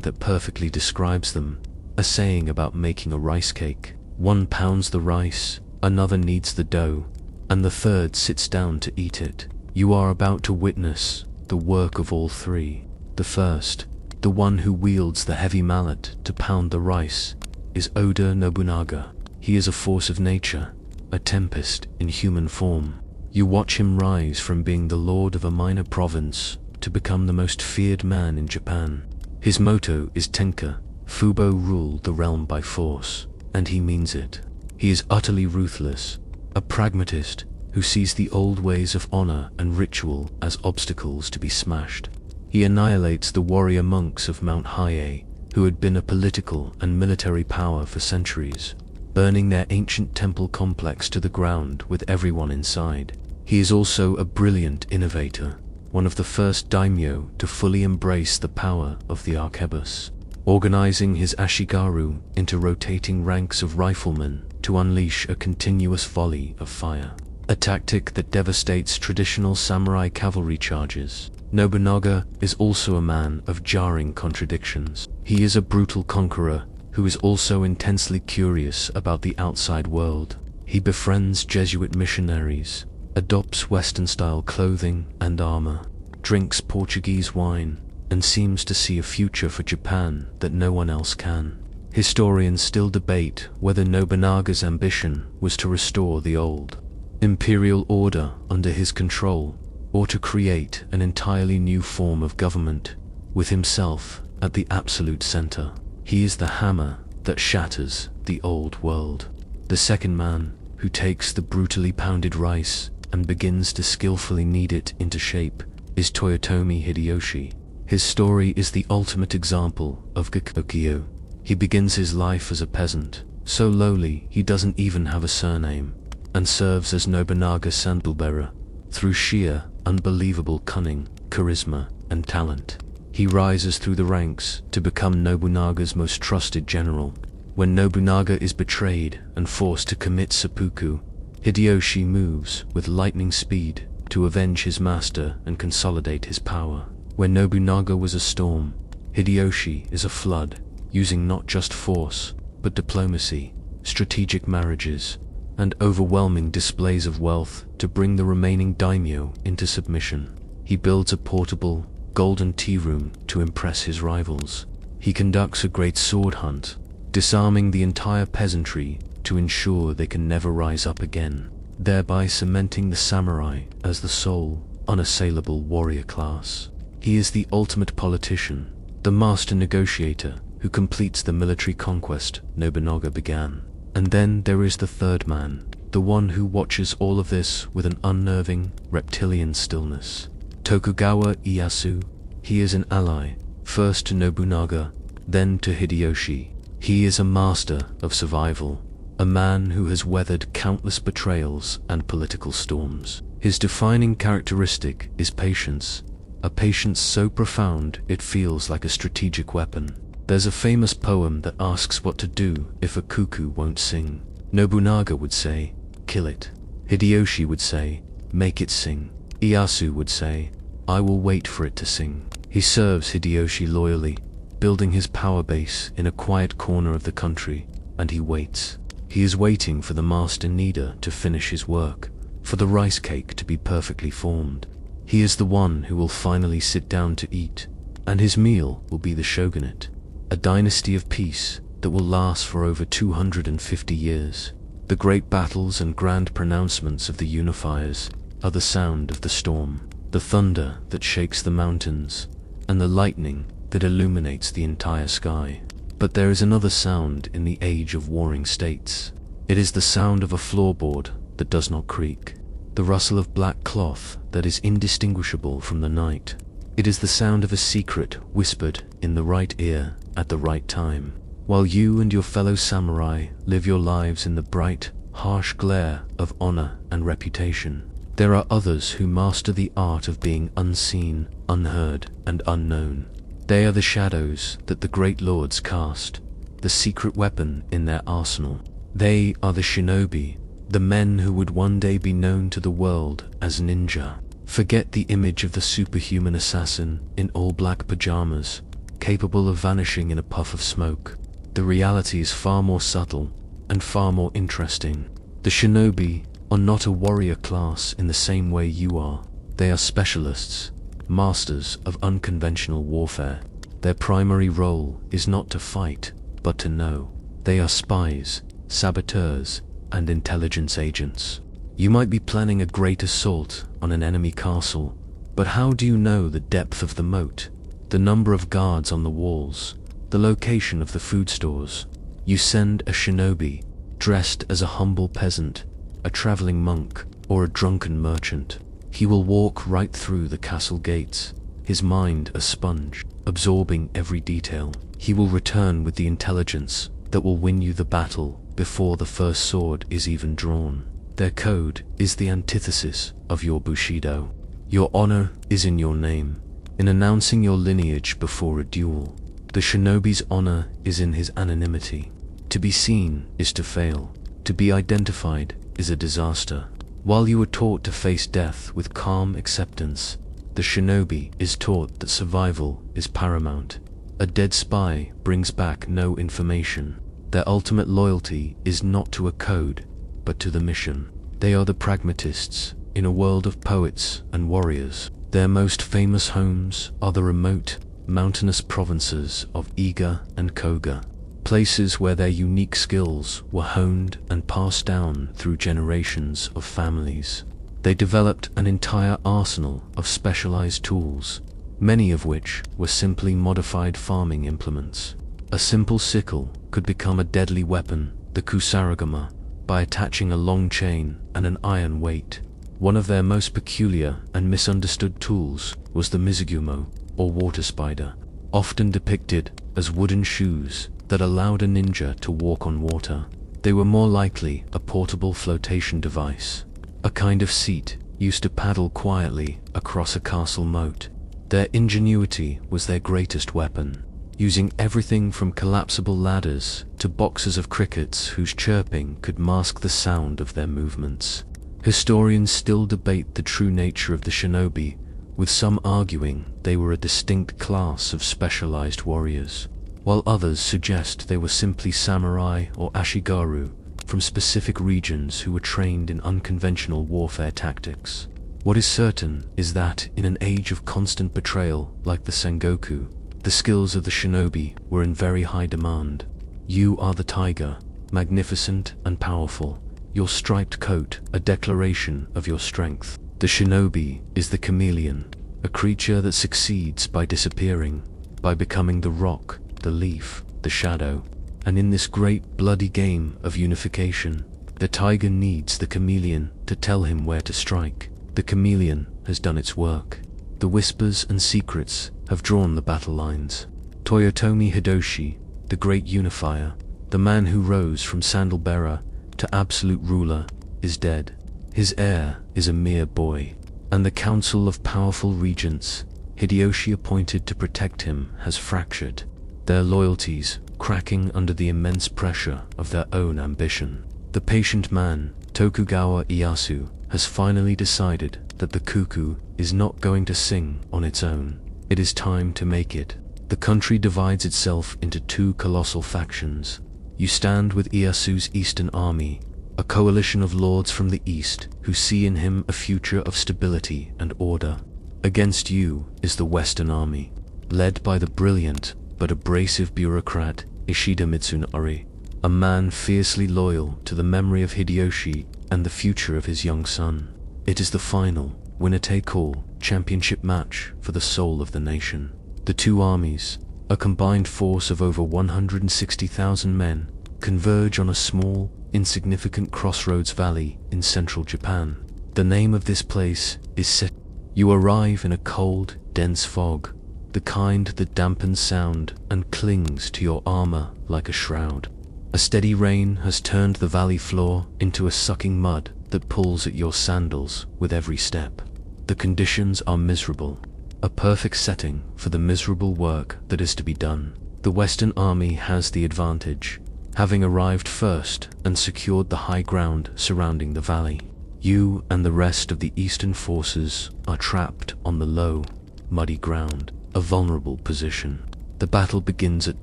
that perfectly describes them, a saying about making a rice cake. One pounds the rice, another kneads the dough, and the third sits down to eat it. You are about to witness the work of all 3. The first, the one who wields the heavy mallet to pound the rice, is Oda Nobunaga. He is a force of nature, a tempest in human form. You watch him rise from being the lord of a minor province to become the most feared man in Japan. His motto is Tenka, Fubo rule the realm by force, and he means it. He is utterly ruthless, a pragmatist who sees the old ways of honor and ritual as obstacles to be smashed. He annihilates the warrior monks of Mount Hiei, who had been a political and military power for centuries, burning their ancient temple complex to the ground with everyone inside. He is also a brilliant innovator, one of the first daimyo to fully embrace the power of the arquebus, organizing his ashigaru into rotating ranks of riflemen to unleash a continuous volley of fire, a tactic that devastates traditional samurai cavalry charges. Nobunaga is also a man of jarring contradictions. He is a brutal conqueror who is also intensely curious about the outside world. He befriends Jesuit missionaries, adopts Western-style clothing and armor, drinks Portuguese wine, and seems to see a future for Japan that no one else can. Historians still debate whether Nobunaga's ambition was to restore the old imperial order under his control, or to create an entirely new form of government, with himself at the absolute center. He is the hammer that shatters the old world. The second man, who takes the brutally pounded rice and begins to skillfully knead it into shape, is Toyotomi Hideyoshi. His story is the ultimate example of Gakokyo. He begins his life as a peasant, so lowly he doesn't even have a surname, and serves as Nobunaga's sandalbearer. Through sheer, unbelievable cunning, charisma, and talent, he rises through the ranks to become Nobunaga's most trusted general. When Nobunaga is betrayed and forced to commit seppuku, Hideyoshi moves with lightning speed to avenge his master and consolidate his power. When Nobunaga was a storm, Hideyoshi is a flood, using not just force, but diplomacy, strategic marriages, and overwhelming displays of wealth to bring the remaining daimyo into submission. He builds a portable, golden tea room to impress his rivals. He conducts a great sword hunt, disarming the entire peasantry to ensure they can never rise up again, thereby cementing the samurai as the sole, unassailable warrior class. He is the ultimate politician, the master negotiator who completes the military conquest Nobunaga began. And then there is the third man, the one who watches all of this with an unnerving, reptilian stillness. Tokugawa Ieyasu. He is an ally, first to Nobunaga, then to Hideyoshi. He is a master of survival, a man who has weathered countless betrayals and political storms. His defining characteristic is patience, a patience so profound it feels like a strategic weapon. There's a famous poem that asks what to do if a cuckoo won't sing. Nobunaga would say, kill it. Hideyoshi would say, make it sing. Ieyasu would say, I will wait for it to sing. He serves Hideyoshi loyally, building his power base in a quiet corner of the country, and he waits. He is waiting for the master kneader to finish his work, for the rice cake to be perfectly formed. He is the one who will finally sit down to eat, and his meal will be the shogunate, a dynasty of peace that will last for over 250 years. The great battles and grand pronouncements of the unifiers are the sound of the storm, the thunder that shakes the mountains, and the lightning that illuminates the entire sky. But there is another sound in the age of warring states. It is the sound of a floorboard that does not creak, the rustle of black cloth that is indistinguishable from the night. It is the sound of a secret whispered in the right ear at the right time, while you and your fellow samurai live your lives in the bright, harsh glare of honor and reputation. There are others who master the art of being unseen, unheard, and unknown. They are the shadows that the great lords cast, the secret weapon in their arsenal. They are the shinobi, the men who would one day be known to the world as ninja. Forget the image of the superhuman assassin in all black pajamas, capable of vanishing in a puff of smoke. The reality is far more subtle and far more interesting. The shinobi are not a warrior class in the same way you are. They are specialists, masters of unconventional warfare. Their primary role is not to fight, but to know. They are spies, saboteurs, and intelligence agents. You might be planning a great assault on an enemy castle, but how do you know the depth of the moat, the number of guards on the walls, the location of the food stores? You send a shinobi, dressed as a humble peasant, a traveling monk, or a drunken merchant. He will walk right through the castle gates, his mind a sponge, absorbing every detail. He will return with the intelligence that will win you the battle before the first sword is even drawn. Their code is the antithesis of your Bushido. Your honor is in your name, in announcing your lineage before a duel. The shinobi's honor is in his anonymity. To be seen is to fail. To be identified is a disaster. While you are taught to face death with calm acceptance, the shinobi is taught that survival is paramount. A dead spy brings back no information. Their ultimate loyalty is not to a code, but to the mission. They are the pragmatists in a world of poets and warriors. Their most famous homes are the remote, mountainous provinces of Iga and Koga, places where their unique skills were honed and passed down through generations of families. They developed an entire arsenal of specialized tools, many of which were simply modified farming implements. A simple sickle could become a deadly weapon, the kusarigama, by attaching a long chain and an iron weight. One of their most peculiar and misunderstood tools was the mizugumo, or water spider, often depicted as wooden shoes that allowed a ninja to walk on water. They were more likely a portable flotation device, a kind of seat used to paddle quietly across a castle moat. Their ingenuity was their greatest weapon, using everything from collapsible ladders to boxes of crickets whose chirping could mask the sound of their movements. Historians still debate the true nature of the shinobi, with some arguing they were a distinct class of specialized warriors, while others suggest they were simply samurai or ashigaru from specific regions who were trained in unconventional warfare tactics. What is certain is that in an age of constant betrayal like the Sengoku, the skills of the shinobi were in very high demand. You are the tiger, magnificent and powerful, your striped coat a declaration of your strength. The shinobi is the chameleon, a creature that succeeds by disappearing, by becoming the rock, the leaf, the shadow. And in this great bloody game of unification, the tiger needs the chameleon to tell him where to strike. The chameleon has done its work. The whispers and secrets have drawn the battle lines. Toyotomi Hideyoshi, the great unifier, the man who rose from sandal bearer to absolute ruler, is dead. His heir is a mere boy, and the council of powerful regents Hideyoshi appointed to protect him has fractured, their loyalties cracking under the immense pressure of their own ambition. The patient man, Tokugawa Ieyasu, has finally decided that the cuckoo is not going to sing on its own. It is time to make it. The country divides itself into two colossal factions. You stand with Ieyasu's Eastern Army, a coalition of lords from the East who see in him a future of stability and order. Against you is the Western Army, led by the brilliant but abrasive bureaucrat Ishida Mitsunari, a man fiercely loyal to the memory of Hideyoshi and the future of his young son. It is the final, winner-take-all championship match for the soul of the nation. The two armies, a combined force of over 160,000 men, converge on a small, insignificant crossroads valley in central Japan. The name of this place is Set. You arrive in a cold, dense fog, the kind that dampens sound and clings to your armor like a shroud. A steady rain has turned the valley floor into a sucking mud that pulls at your sandals with every step. The conditions are miserable, a perfect setting for the miserable work that is to be done. The Western Army has the advantage, having arrived first and secured the high ground surrounding the valley. You and the rest of the Eastern forces are trapped on the low, muddy ground, a vulnerable position. The battle begins at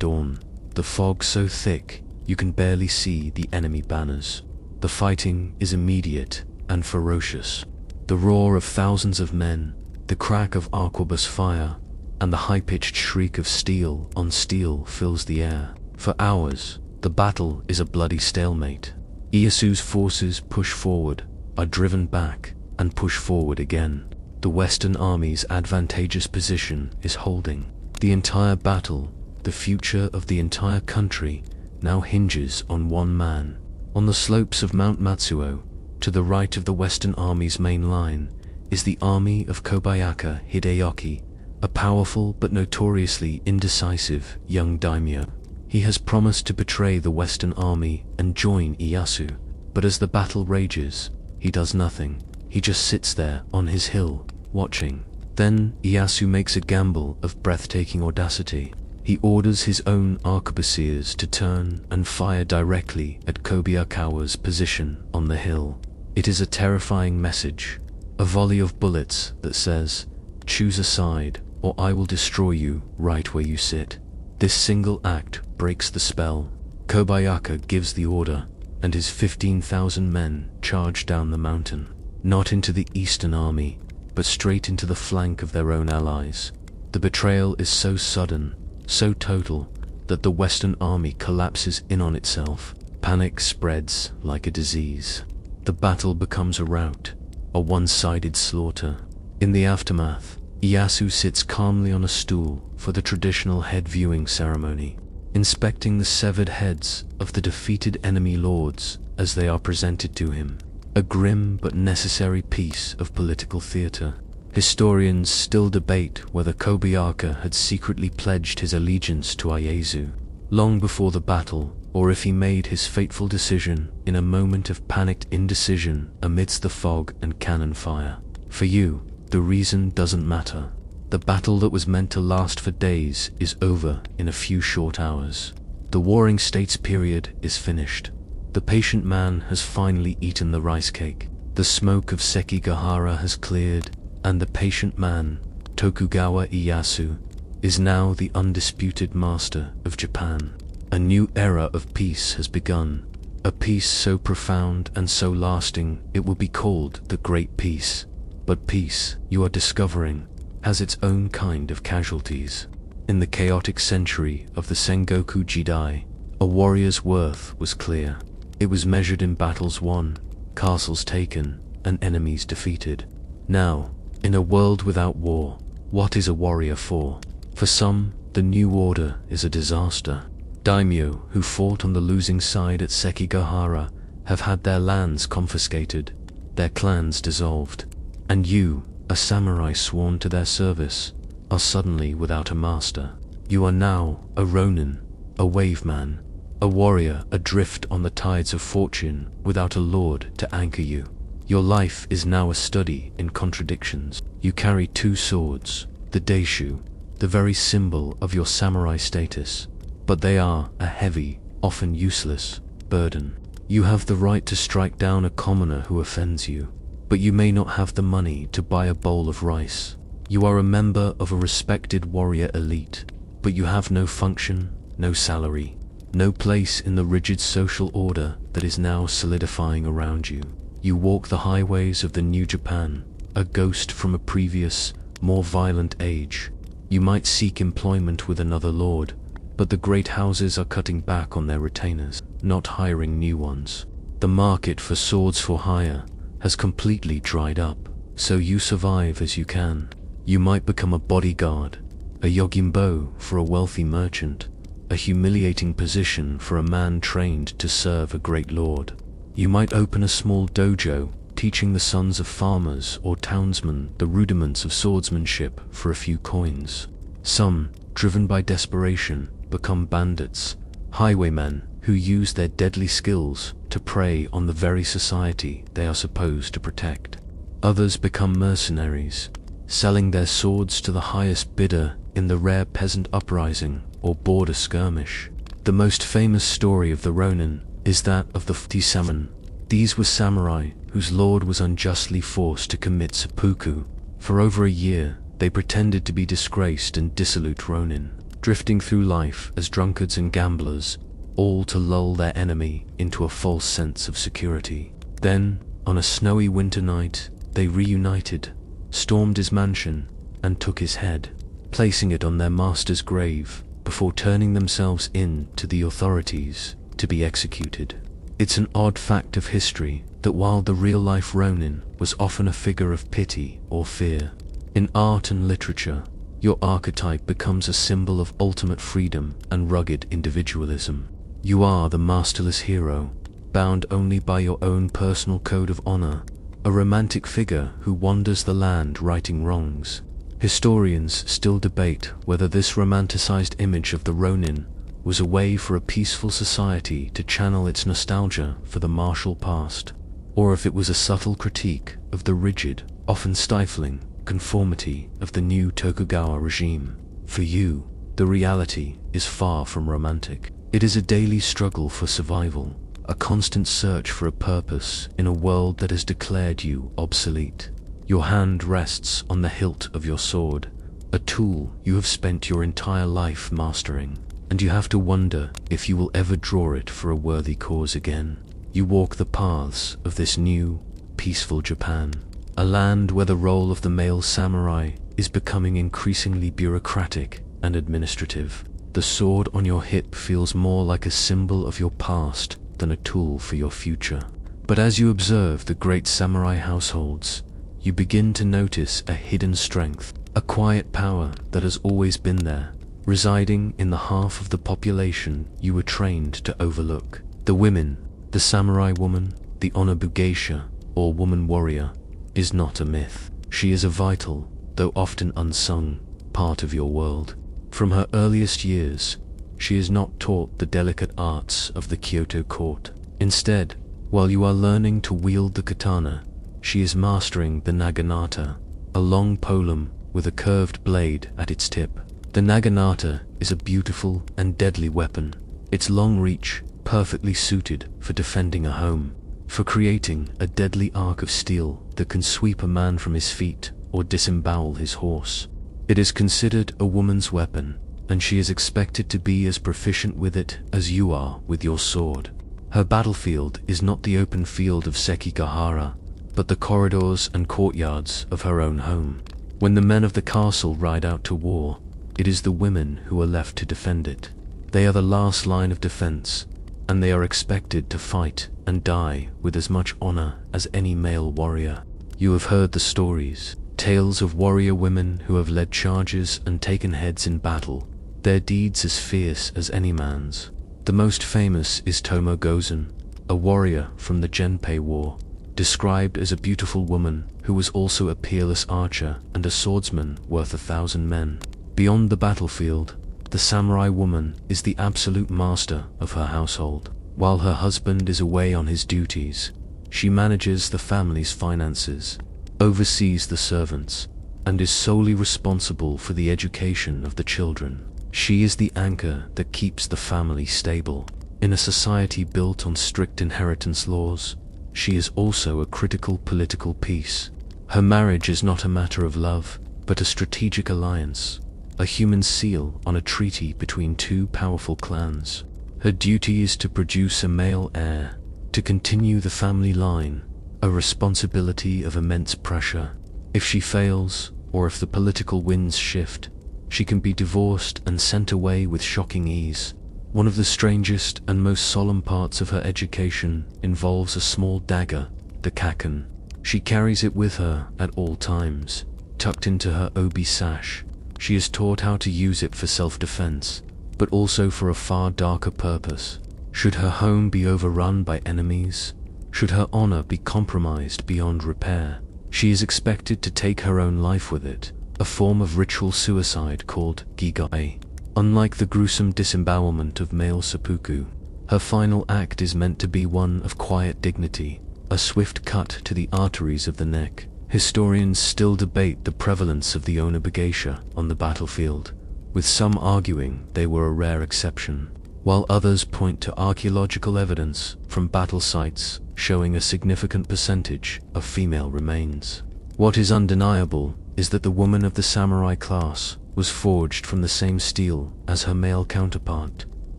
dawn, the fog so thick you can barely see the enemy banners. The fighting is immediate and ferocious. The roar of thousands of men, the crack of arquebus fire, and the high-pitched shriek of steel on steel fills the air. For hours, the battle is a bloody stalemate. Ieyasu's forces push forward, are driven back, and push forward again. The Western Army's advantageous position is holding. The entire battle, the future of the entire country, now hinges on one man. On the slopes of Mount Matsuo, to the right of the Western Army's main line, is the army of Kobayaka Hideyoki, a powerful but notoriously indecisive young daimyo. He has promised to betray the Western Army and join Ieyasu, but as the battle rages, he does nothing. He just sits there on his hill, watching. Then Ieyasu makes a gamble of breathtaking audacity. He orders his own arquebusiers to turn and fire directly at Kobayakawa's position on the hill. It is a terrifying message, a volley of bullets that says, "Choose a side, or I will destroy you right where you sit." This single act breaks the spell. Kobayaka gives the order, and his 15,000 men charge down the mountain, not into the Eastern Army, but straight into the flank of their own allies. The betrayal is so sudden, so total, that the Western Army collapses in on itself. Panic spreads like a disease. The battle becomes a rout, a one-sided slaughter. In the aftermath, Ieyasu sits calmly on a stool for the traditional head viewing ceremony, inspecting the severed heads of the defeated enemy lords as they are presented to him. A grim but necessary piece of political theater. Historians still debate whether Kobayaka had secretly pledged his allegiance to Ieyasu long before the battle, or if he made his fateful decision in a moment of panicked indecision amidst the fog and cannon fire. For you, the reason doesn't matter. The battle that was meant to last for days is over in a few short hours. The Warring States period is finished. The patient man has finally eaten the rice cake. The smoke of Sekigahara has cleared, and the patient man, Tokugawa Ieyasu, is now the undisputed master of Japan. A new era of peace has begun, a peace so profound and so lasting it will be called the Great Peace. But peace, you are discovering, has its own kind of casualties. In the chaotic century of the Sengoku Jidai, a warrior's worth was clear. It was measured in battles won, castles taken, and enemies defeated. Now, in a world without war, what is a warrior for? For some, the new order is a disaster. Daimyo, who fought on the losing side at Sekigahara, have had their lands confiscated, their clans dissolved. And you, a samurai sworn to their service, are suddenly without a master. You are now a Ronin, a wave man, a warrior adrift on the tides of fortune without a lord to anchor you. Your life is now a study in contradictions. You carry two swords, the Daishu, the very symbol of your samurai status, but they are a heavy, often useless, burden. You have the right to strike down a commoner who offends you, but you may not have the money to buy a bowl of rice. You are a member of a respected warrior elite, but you have no function, no salary, no place in the rigid social order that is now solidifying around you. You walk the highways of the new Japan, a ghost from a previous, more violent age. You might seek employment with another lord, but the great houses are cutting back on their retainers, not hiring new ones. The market for swords for hire has completely dried up, so you survive as you can. You might become a bodyguard, a yogimbo for a wealthy merchant, a humiliating position for a man trained to serve a great lord. You might open a small dojo, teaching the sons of farmers or townsmen the rudiments of swordsmanship for a few coins. Some, driven by desperation, become bandits, highwaymen who use their deadly skills to prey on the very society they are supposed to protect. Others become mercenaries, selling their swords to the highest bidder in the rare peasant uprising or border skirmish. The most famous story of the Ronin is that of the Futisaman. These were samurai whose lord was unjustly forced to commit seppuku. For over a year, they pretended to be disgraced and dissolute Ronin, drifting through life as drunkards and gamblers, all to lull their enemy into a false sense of security. Then, on a snowy winter night, they reunited, stormed his mansion, and took his head, placing it on their master's grave before turning themselves in to the authorities to be executed. It's an odd fact of history that while the real-life Ronin was often a figure of pity or fear, in art and literature, your archetype becomes a symbol of ultimate freedom and rugged individualism. You are the masterless hero, bound only by your own personal code of honor, a romantic figure who wanders the land righting wrongs. Historians still debate whether this romanticized image of the Ronin was a way for a peaceful society to channel its nostalgia for the martial past, or if it was a subtle critique of the rigid, often stifling, conformity of the new Tokugawa regime. For you, the reality is far from romantic. It is a daily struggle for survival, a constant search for a purpose in a world that has declared you obsolete. Your hand rests on the hilt of your sword, a tool you have spent your entire life mastering, and you have to wonder if you will ever draw it for a worthy cause again. You walk the paths of this new, peaceful Japan, a land where the role of the male samurai is becoming increasingly bureaucratic and administrative. The sword on your hip feels more like a symbol of your past than a tool for your future. But as you observe the great samurai households, you begin to notice a hidden strength, a quiet power that has always been there, residing in the half of the population you were trained to overlook. The women, the samurai woman, the onna-bugeisha, or woman warrior, is not a myth. She is a vital, though often unsung, part of your world. From her earliest years, she is not taught the delicate arts of the Kyoto court. Instead, while you are learning to wield the katana, she is mastering the naginata, a long polem with a curved blade at its tip. The naginata is a beautiful and deadly weapon, its long reach perfectly suited for defending a home, for creating a deadly arc of steel that can sweep a man from his feet or disembowel his horse. It is considered a woman's weapon, and she is expected to be as proficient with it as you are with your sword. Her battlefield is not the open field of Sekigahara, but the corridors and courtyards of her own home. When the men of the castle ride out to war, it is the women who are left to defend it. They are the last line of defense, and they are expected to fight and die with as much honor as any male warrior. You have heard the stories, tales of warrior women who have led charges and taken heads in battle, their deeds as fierce as any man's. The most famous is Tomo Gozen, a warrior from the Genpei War, described as a beautiful woman who was also a peerless archer and a swordsman worth 1,000 men. Beyond the battlefield, the samurai woman is the absolute master of her household. While her husband is away on his duties, she manages the family's finances, oversees the servants, and is solely responsible for the education of the children. She is the anchor that keeps the family stable. In a society built on strict inheritance laws, she is also a critical political piece. Her marriage is not a matter of love, but a strategic alliance, a human seal on a treaty between two powerful clans. Her duty is to produce a male heir, to continue the family line, a responsibility of immense pressure. If she fails, or if the political winds shift, she can be divorced and sent away with shocking ease. One of the strangest and most solemn parts of her education involves a small dagger, the kaken. She carries it with her at all times, tucked into her obi sash. She is taught how to use it for self-defense, but also for a far darker purpose. Should her home be overrun by enemies, should her honor be compromised beyond repair, she is expected to take her own life with it, a form of ritual suicide called gigai. Unlike the gruesome disembowelment of male seppuku, her final act is meant to be one of quiet dignity, a swift cut to the arteries of the neck. Historians still debate the prevalence of the onna-bugeisha on the battlefield, with some arguing they were a rare exception, while others point to archaeological evidence from battle sites showing a significant percentage of female remains. What is undeniable is that the woman of the samurai class was forged from the same steel as her male counterpart.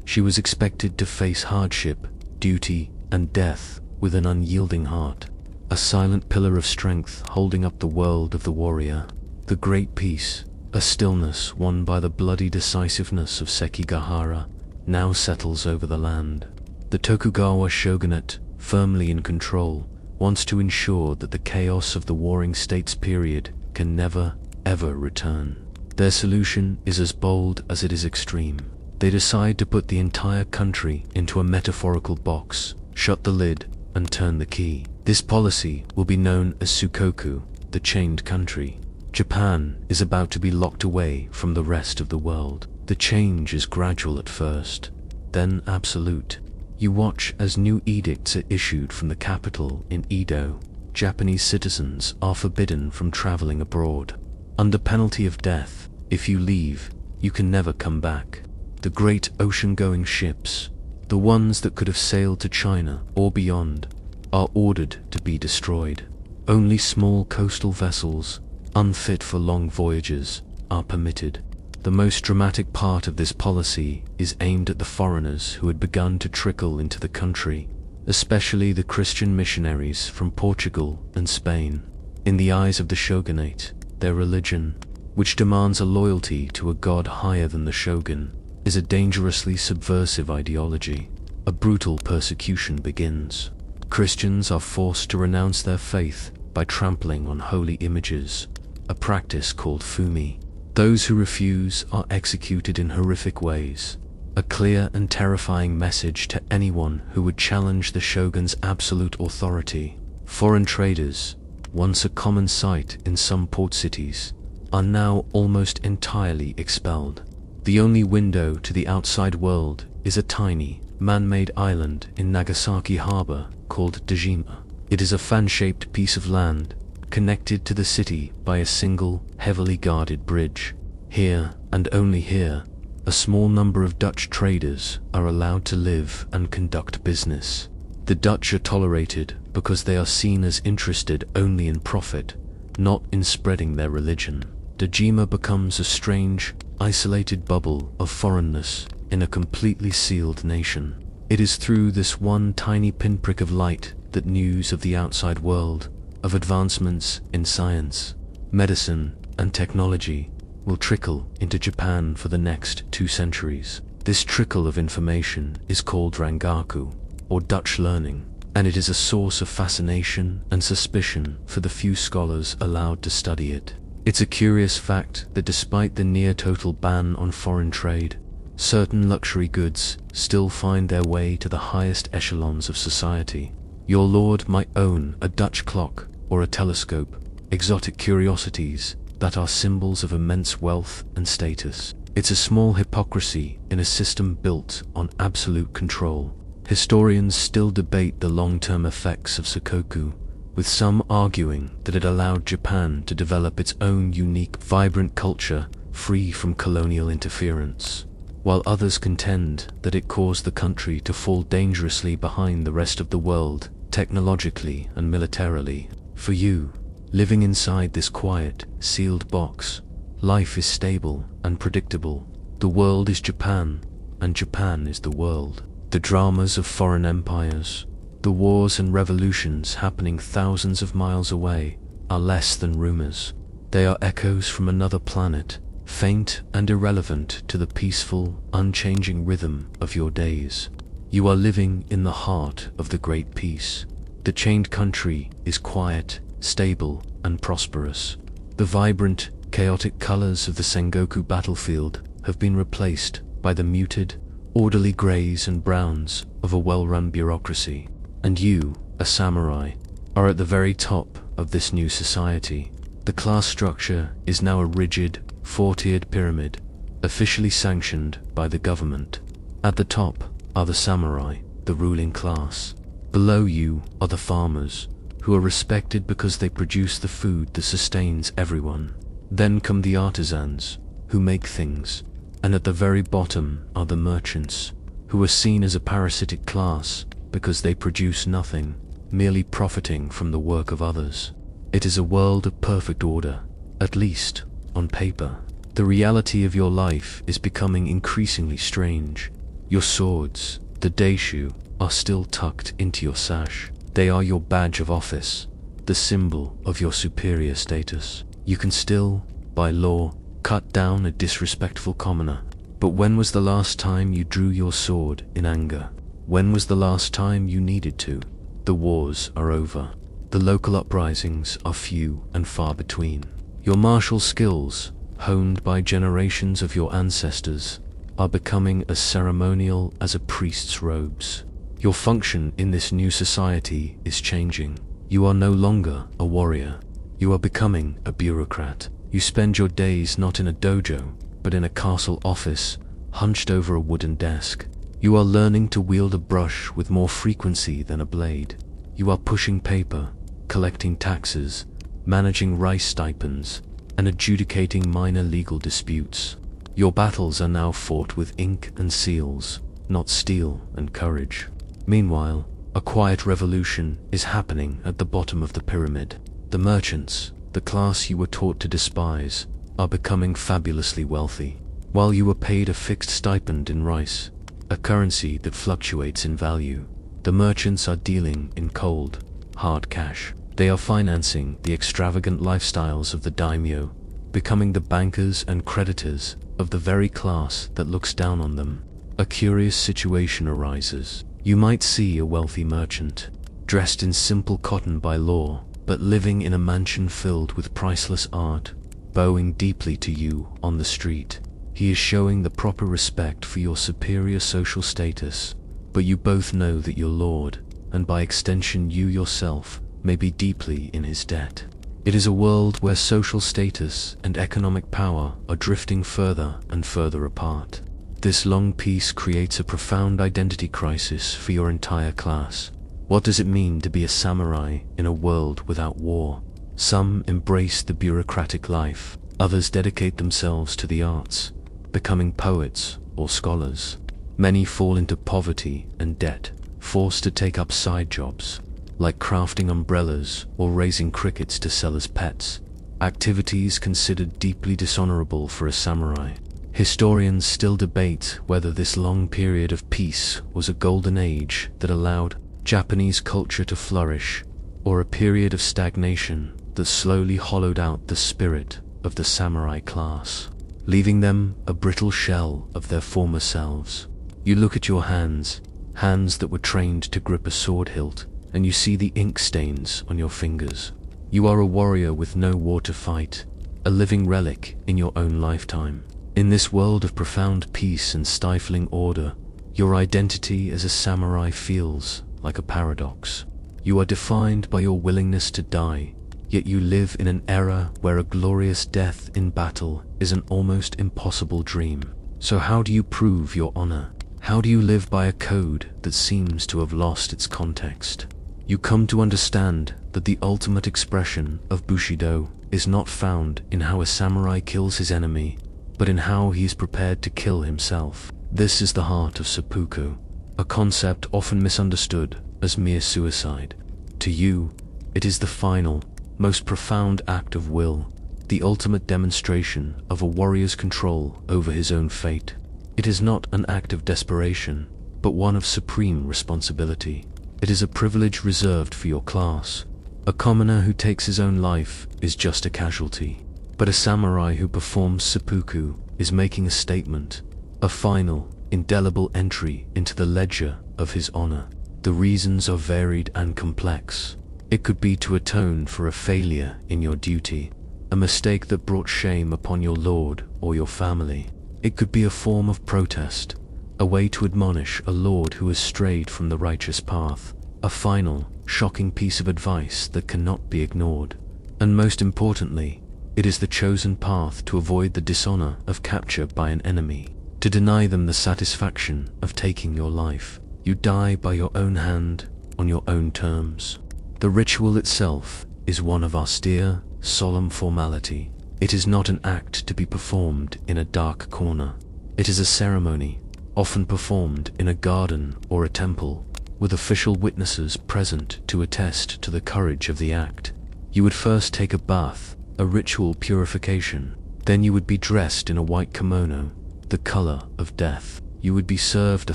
She was expected to face hardship, duty, and death with an unyielding heart, a silent pillar of strength holding up the world of the warrior. The great peace, a stillness won by the bloody decisiveness of Sekigahara, now settles over the land. The Tokugawa shogunate, firmly in control, wants to ensure that the chaos of the warring states period can never, ever return. Their solution is as bold as it is extreme. They decide to put the entire country into a metaphorical box, shut the lid, and turn the key. This policy will be known as Sukoku, the chained country. Japan is about to be locked away from the rest of the world. The change is gradual at first, then absolute. You watch as new edicts are issued from the capital in Edo. Japanese citizens are forbidden from traveling abroad. Under penalty of death, if you leave, you can never come back. The great ocean-going ships, the ones that could have sailed to China or beyond, are ordered to be destroyed. Only small coastal vessels, unfit for long voyages, are permitted. The most dramatic part of this policy is aimed at the foreigners who had begun to trickle into the country, especially the Christian missionaries from Portugal and Spain. In the eyes of the shogunate, their religion, which demands a loyalty to a god higher than the shogun, is a dangerously subversive ideology. A brutal persecution begins. Christians are forced to renounce their faith by trampling on holy images, a practice called fumi. Those who refuse are executed in horrific ways, a clear and terrifying message to anyone who would challenge the shogun's absolute authority. Foreign traders, once a common sight in some port cities, are now almost entirely expelled. The only window to the outside world is a tiny, man-made island in Nagasaki harbor called Dejima. It is a fan-shaped piece of land connected to the city by a single, heavily guarded bridge. Here, and only here, a small number of Dutch traders are allowed to live and conduct business. The Dutch are tolerated because they are seen as interested only in profit, not in spreading their religion. Dejima becomes a strange, isolated bubble of foreignness in a completely sealed nation. It is through this one tiny pinprick of light that news of the outside world, of advancements in science, medicine, and technology will trickle into Japan for the next 2 centuries. This trickle of information is called Rangaku, or Dutch learning, and it is a source of fascination and suspicion for the few scholars allowed to study it. It's a curious fact that despite the near-total ban on foreign trade, certain luxury goods still find their way to the highest echelons of society. Your lord might own a Dutch clock or a telescope, exotic curiosities that are symbols of immense wealth and status. It's a small hypocrisy in a system built on absolute control. Historians still debate the long-term effects of Sengoku, with some arguing that it allowed Japan to develop its own unique, vibrant culture free from colonial interference, while others contend that it caused the country to fall dangerously behind the rest of the world, technologically and militarily. For you, living inside this quiet, sealed box, life is stable and predictable. The world is Japan, and Japan is the world. The dramas of foreign empires, the wars and revolutions happening thousands of miles away, are less than rumors. They are echoes from another planet, faint and irrelevant to the peaceful, unchanging rhythm of your days. You are living in the heart of the Great Peace. The chained country is quiet, stable, and prosperous. The vibrant, chaotic colors of the Sengoku battlefield have been replaced by the muted, orderly grays and browns of a well-run bureaucracy. And you, a samurai, are at the very top of this new society. The class structure is now a rigid, 4-tiered pyramid, officially sanctioned by the government. At the top are the samurai, the ruling class. Below you are the farmers, who are respected because they produce the food that sustains everyone. Then come the artisans, who make things. And at the very bottom are the merchants, who are seen as a parasitic class because they produce nothing, merely profiting from the work of others. It is a world of perfect order, at least on paper. The reality of your life is becoming increasingly strange. Your swords, the daishu, are still tucked into your sash. They are your badge of office, the symbol of your superior status. You can still, by law, cut down a disrespectful commoner. But when was the last time you drew your sword in anger? When was the last time you needed to? The wars are over. The local uprisings are few and far between. Your martial skills, honed by generations of your ancestors, are becoming as ceremonial as a priest's robes. Your function in this new society is changing. You are no longer a warrior. You are becoming a bureaucrat. You spend your days not in a dojo, but in a castle office, hunched over a wooden desk. You are learning to wield a brush with more frequency than a blade. You are pushing paper, collecting taxes, managing rice stipends, and adjudicating minor legal disputes. Your battles are now fought with ink and seals, not steel and courage. Meanwhile, a quiet revolution is happening at the bottom of the pyramid. The merchants, the class you were taught to despise, are becoming fabulously wealthy. While you were paid a fixed stipend in rice, a currency that fluctuates in value, the merchants are dealing in cold, hard cash. They are financing the extravagant lifestyles of the daimyo, becoming the bankers and creditors of the very class that looks down on them. A curious situation arises. You might see a wealthy merchant, dressed in simple cotton by law, but living in a mansion filled with priceless art, bowing deeply to you on the street. He is showing the proper respect for your superior social status, but you both know that your lord, and by extension you yourself, may be deeply in his debt. It is a world where social status and economic power are drifting further and further apart. This long peace creates a profound identity crisis for your entire class. What does it mean to be a samurai in a world without war? Some embrace the bureaucratic life, others dedicate themselves to the arts, becoming poets or scholars. Many fall into poverty and debt, forced to take up side jobs, like crafting umbrellas or raising crickets to sell as pets. activities considered deeply dishonorable for a samurai. Historians still debate whether this long period of peace was a golden age that allowed Japanese culture to flourish, or a period of stagnation that slowly hollowed out the spirit of the samurai class, leaving them a brittle shell of their former selves. You look at your hands that were trained to grip a sword hilt, and you see the ink stains on your fingers. You are a warrior with no war to fight, a living relic in your own lifetime. In this world of profound peace and stifling order, your identity as a samurai feels like a paradox. You are defined by your willingness to die, yet you live in an era where a glorious death in battle is an almost impossible dream. So how do you prove your honor? How do you live by a code that seems to have lost its context? You come to understand that the ultimate expression of Bushido is not found in how a samurai kills his enemy, but in how he is prepared to kill himself. This is the heart of seppuku, a concept often misunderstood as mere suicide. To you, it is the final, most profound act of will, the ultimate demonstration of a warrior's control over his own fate. It is not an act of desperation, but one of supreme responsibility. It is a privilege reserved for your class. A commoner who takes his own life is just a casualty. But a samurai who performs seppuku is making a statement, a final, indelible entry into the ledger of his honor. The reasons are varied and complex. It could be to atone for a failure in your duty, a mistake that brought shame upon your lord or your family. It could be a form of protest, a way to admonish a lord who has strayed from the righteous path, a final, shocking piece of advice that cannot be ignored. And most importantly, it is the chosen path to avoid the dishonor of capture by an enemy, to deny them the satisfaction of taking your life. You die by your own hand, on your own terms. The ritual itself is one of austere, solemn formality. It is not an act to be performed in a dark corner. It is a ceremony, often performed in a garden or a temple, with official witnesses present to attest to the courage of the act. You would first take a bath, a ritual purification. Then you would be dressed in a white kimono, the color of death. You would be served a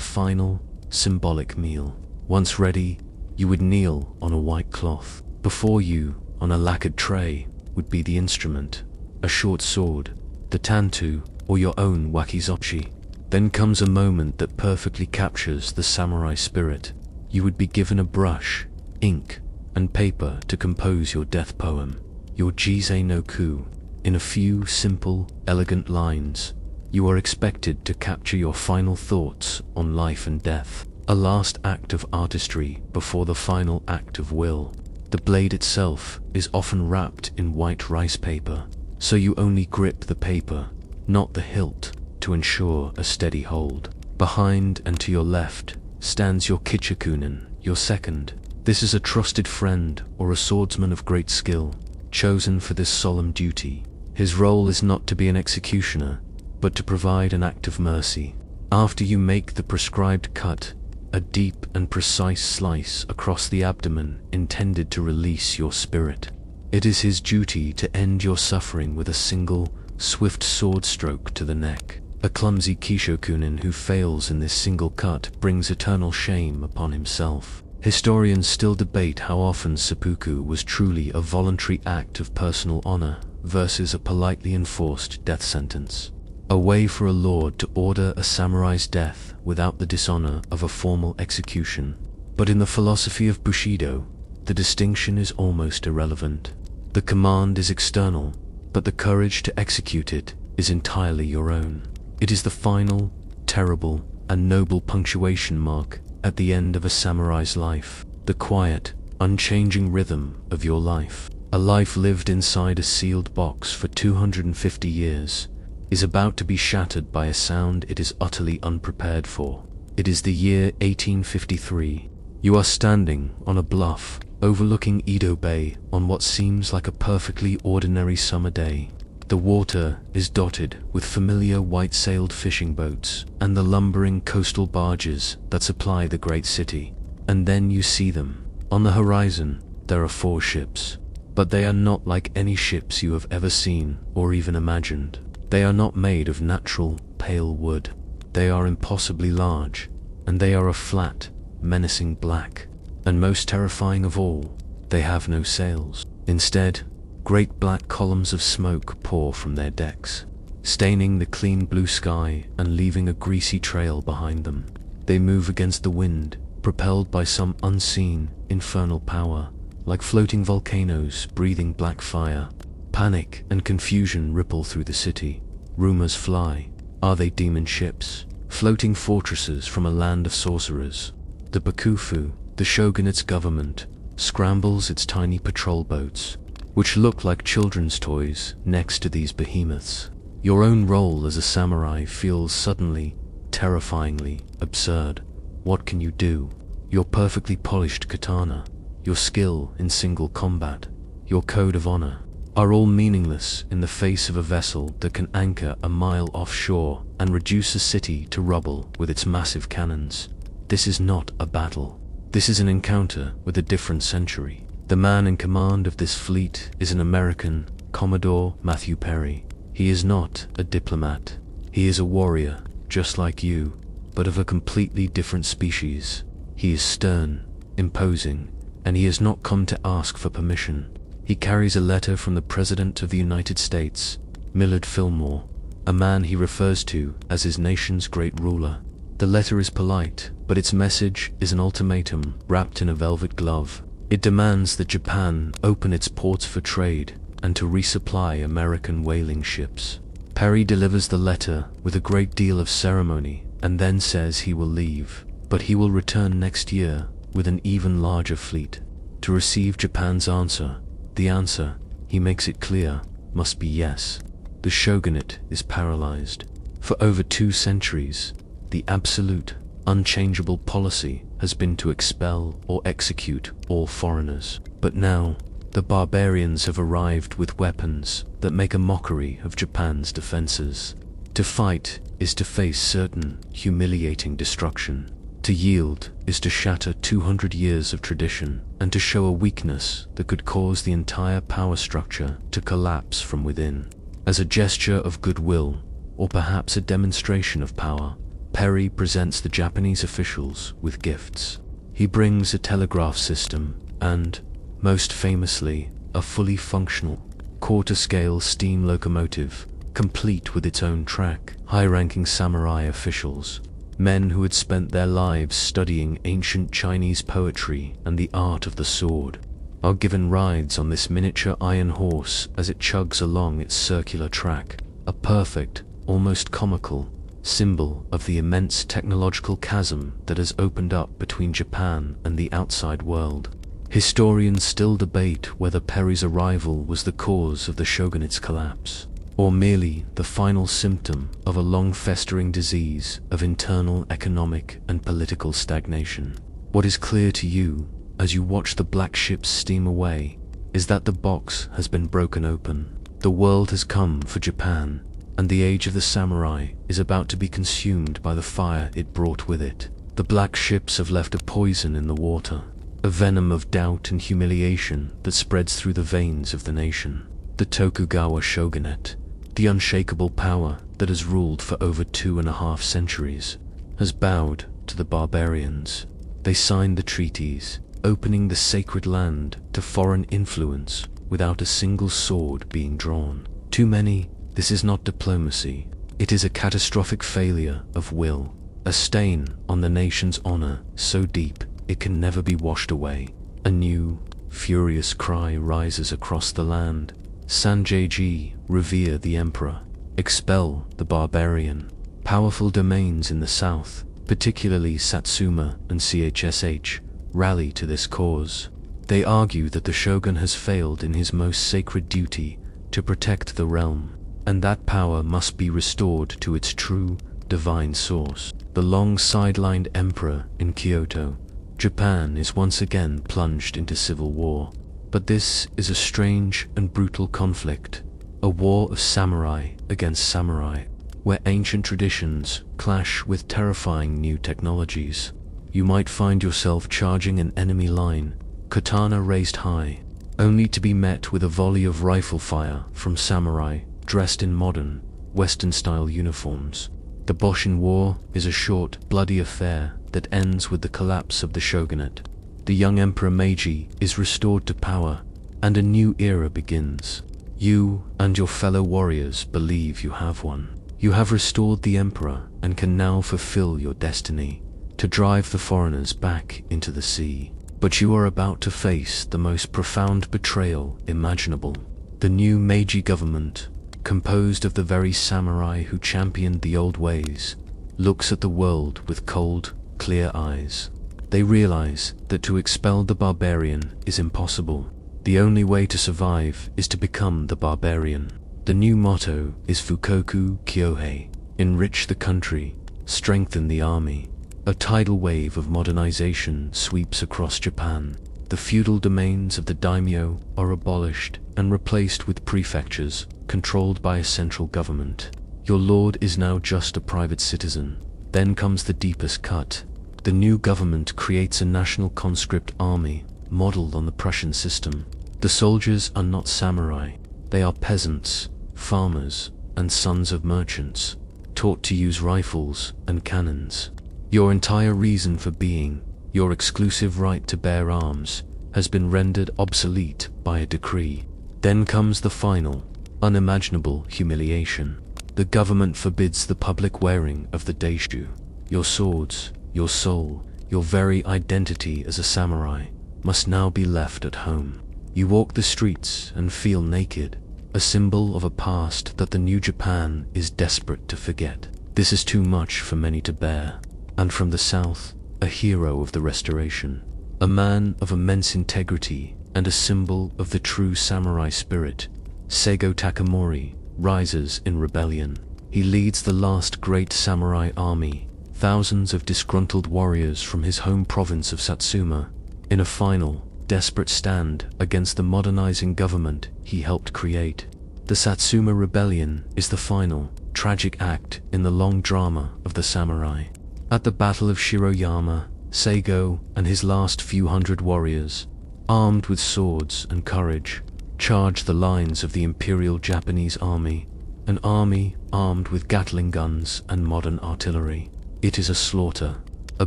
final, symbolic meal. Once ready, you would kneel on a white cloth. Before you, on a lacquered tray, would be the instrument, a short sword, the tantu, or your own wakizashi. Then comes a moment that perfectly captures the samurai spirit. You would be given a brush, ink, and paper to compose your death poem, your jisei no ku. In a few simple, elegant lines, you are expected to capture your final thoughts on life and death, a last act of artistry before the final act of will. The blade itself is often wrapped in white rice paper, so you only grip the paper, not the hilt, to ensure a steady hold. Behind and to your left stands your kichikunin, your second. This is a trusted friend or a swordsman of great skill, chosen for this solemn duty. His role is not to be an executioner, but to provide an act of mercy. After you make the prescribed cut, a deep and precise slice across the abdomen intended to release your spirit, it is his duty to end your suffering with a single, swift sword stroke to the neck. A clumsy kishokunin who fails in this single cut brings eternal shame upon himself. Historians still debate how often seppuku was truly a voluntary act of personal honor versus a politely enforced death sentence, a way for a lord to order a samurai's death without the dishonor of a formal execution. But in the philosophy of Bushido, the distinction is almost irrelevant. The command is external, but the courage to execute it is entirely your own. It is the final, terrible, and noble punctuation mark at the end of a samurai's life, the quiet, unchanging rhythm of your life. A life lived inside a sealed box for 250 years is about to be shattered by a sound it is utterly unprepared for. It is the year 1853. You are standing on a bluff overlooking Edo Bay on what seems like a perfectly ordinary summer day. The water is dotted with familiar white-sailed fishing boats and the lumbering coastal barges that supply the great city. And then you see them. On the horizon, there are 4 ships. But they are not like any ships you have ever seen or even imagined. They are not made of natural, pale wood. They are impossibly large, and they are a flat, menacing black. And most terrifying of all, they have no sails. Instead, great black columns of smoke pour from their decks, staining the clean blue sky and leaving a greasy trail behind them. They move against the wind, propelled by some unseen, infernal power, like floating volcanoes breathing black fire. Panic and confusion ripple through the city. Rumors fly. Are they demon ships? Floating fortresses from a land of sorcerers? The Bakufu, the shogunate's government, scrambles its tiny patrol boats, which look like children's toys next to these behemoths. Your own role as a samurai feels suddenly, terrifyingly absurd. What can you do? Your perfectly polished katana, your skill in single combat, your code of honor, are all meaningless in the face of a vessel that can anchor a mile offshore and reduce a city to rubble with its massive cannons. This is not a battle. This is an encounter with a different century. The man in command of this fleet is an American, Commodore Matthew Perry. He is not a diplomat. He is a warrior, just like you, but of a completely different species. He is stern, imposing, and he has not come to ask for permission. He carries a letter from the President of the United States, Millard Fillmore, a man he refers to as his nation's great ruler. The letter is polite, but its message is an ultimatum wrapped in a velvet glove. It demands that Japan open its ports for trade and to resupply American whaling ships. Perry delivers the letter with a great deal of ceremony and then says he will leave, but he will return next year with an even larger fleet to receive Japan's answer. The answer, he makes it clear, must be yes. The shogunate is paralyzed. For over 2 centuries, the absolute, unchangeable policy has been to expel or execute all foreigners. But now, the barbarians have arrived with weapons that make a mockery of Japan's defenses. To fight is to face certain, humiliating destruction. To yield is to shatter 200 years of tradition and to show a weakness that could cause the entire power structure to collapse from within. As a gesture of goodwill, or perhaps a demonstration of power, Perry presents the Japanese officials with gifts. He brings a telegraph system and, most famously, a fully functional, quarter-scale steam locomotive, complete with its own track. High-ranking samurai officials, men who had spent their lives studying ancient Chinese poetry and the art of the sword, are given rides on this miniature iron horse as it chugs along its circular track, a perfect, almost comical, symbol of the immense technological chasm that has opened up between Japan and the outside world. Historians still debate whether Perry's arrival was the cause of the shogunate's collapse, or merely the final symptom of a long-festering disease of internal economic and political stagnation. What is clear to you, as you watch the black ships steam away, is that the box has been broken open. The world has come for Japan, and the age of the samurai is about to be consumed by the fire it brought with it. The black ships have left a poison in the water, a venom of doubt and humiliation that spreads through the veins of the nation. The Tokugawa shogunate, the unshakable power that has ruled for over 2.5 centuries, has bowed to the barbarians. They signed the treaties, opening the sacred land to foreign influence without a single sword being drawn. To many, this is not diplomacy. It is a catastrophic failure of will, a stain on the nation's honor so deep it can never be washed away. A new, furious cry rises across the land. Sanjay-ji, revere the emperor. Expel the barbarian. Powerful domains in the south, particularly Satsuma and CHSH, rally to this cause. They argue that the shogun has failed in his most sacred duty to protect the realm, and that power must be restored to its true, divine source. The long sidelined emperor in Kyoto, Japan is once again plunged into civil war. But this is a strange and brutal conflict, a war of samurai against samurai, where ancient traditions clash with terrifying new technologies. You might find yourself charging an enemy line, katana raised high, only to be met with a volley of rifle fire from samurai dressed in modern, Western-style uniforms. The Boshin War is a short, bloody affair that ends with the collapse of the shogunate. The young Emperor Meiji is restored to power, and a new era begins. You and your fellow warriors believe you have one. You have restored the Emperor and can now fulfill your destiny, to drive the foreigners back into the sea. But you are about to face the most profound betrayal imaginable. The new Meiji government, composed of the very samurai who championed the old ways, looks at the world with cold, clear eyes. They realize that to expel the barbarian is impossible. The only way to survive is to become the barbarian. The new motto is Fukoku Kyohei, enrich the country, strengthen the army. A tidal wave of modernization sweeps across Japan. The feudal domains of the daimyo are abolished and replaced with prefectures controlled by a central government. Your lord is now just a private citizen. Then comes the deepest cut. The new government creates a national conscript army modeled on the Prussian system. The soldiers are not samurai. They are peasants, farmers, and sons of merchants, taught to use rifles and cannons. Your entire reason for being, your exclusive right to bear arms, has been rendered obsolete by a decree. Then comes the final, unimaginable humiliation. The government forbids the public wearing of the daishu. Your swords, your soul, your very identity as a samurai must now be left at home. You walk the streets and feel naked, a symbol of a past that the new Japan is desperate to forget. This is too much for many to bear. And from the south, a hero of the restoration, a man of immense integrity and a symbol of the true samurai spirit, Seigo Takamori, rises in rebellion. He leads the last great samurai army, thousands of disgruntled warriors from his home province of Satsuma, in a final, desperate stand against the modernizing government he helped create. The Satsuma Rebellion is the final, tragic act in the long drama of the samurai. At the Battle of Shiroyama, Seigo and his last few hundred warriors, armed with swords and courage, charge the lines of the Imperial Japanese army, an army armed with Gatling guns and modern artillery. It is a slaughter, a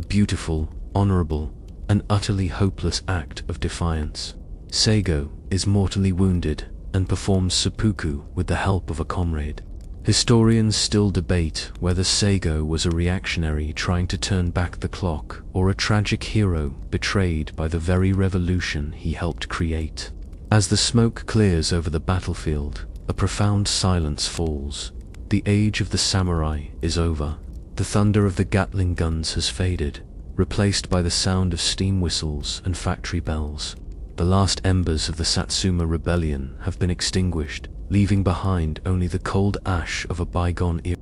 beautiful, honorable, and utterly hopeless act of defiance. Seigo is mortally wounded and performs seppuku with the help of a comrade. Historians still debate whether Seigo was a reactionary trying to turn back the clock or a tragic hero betrayed by the very revolution he helped create. As the smoke clears over the battlefield, a profound silence falls. The age of the samurai is over. The thunder of the Gatling guns has faded, replaced by the sound of steam whistles and factory bells. The last embers of the Satsuma Rebellion have been extinguished, leaving behind only the cold ash of a bygone era.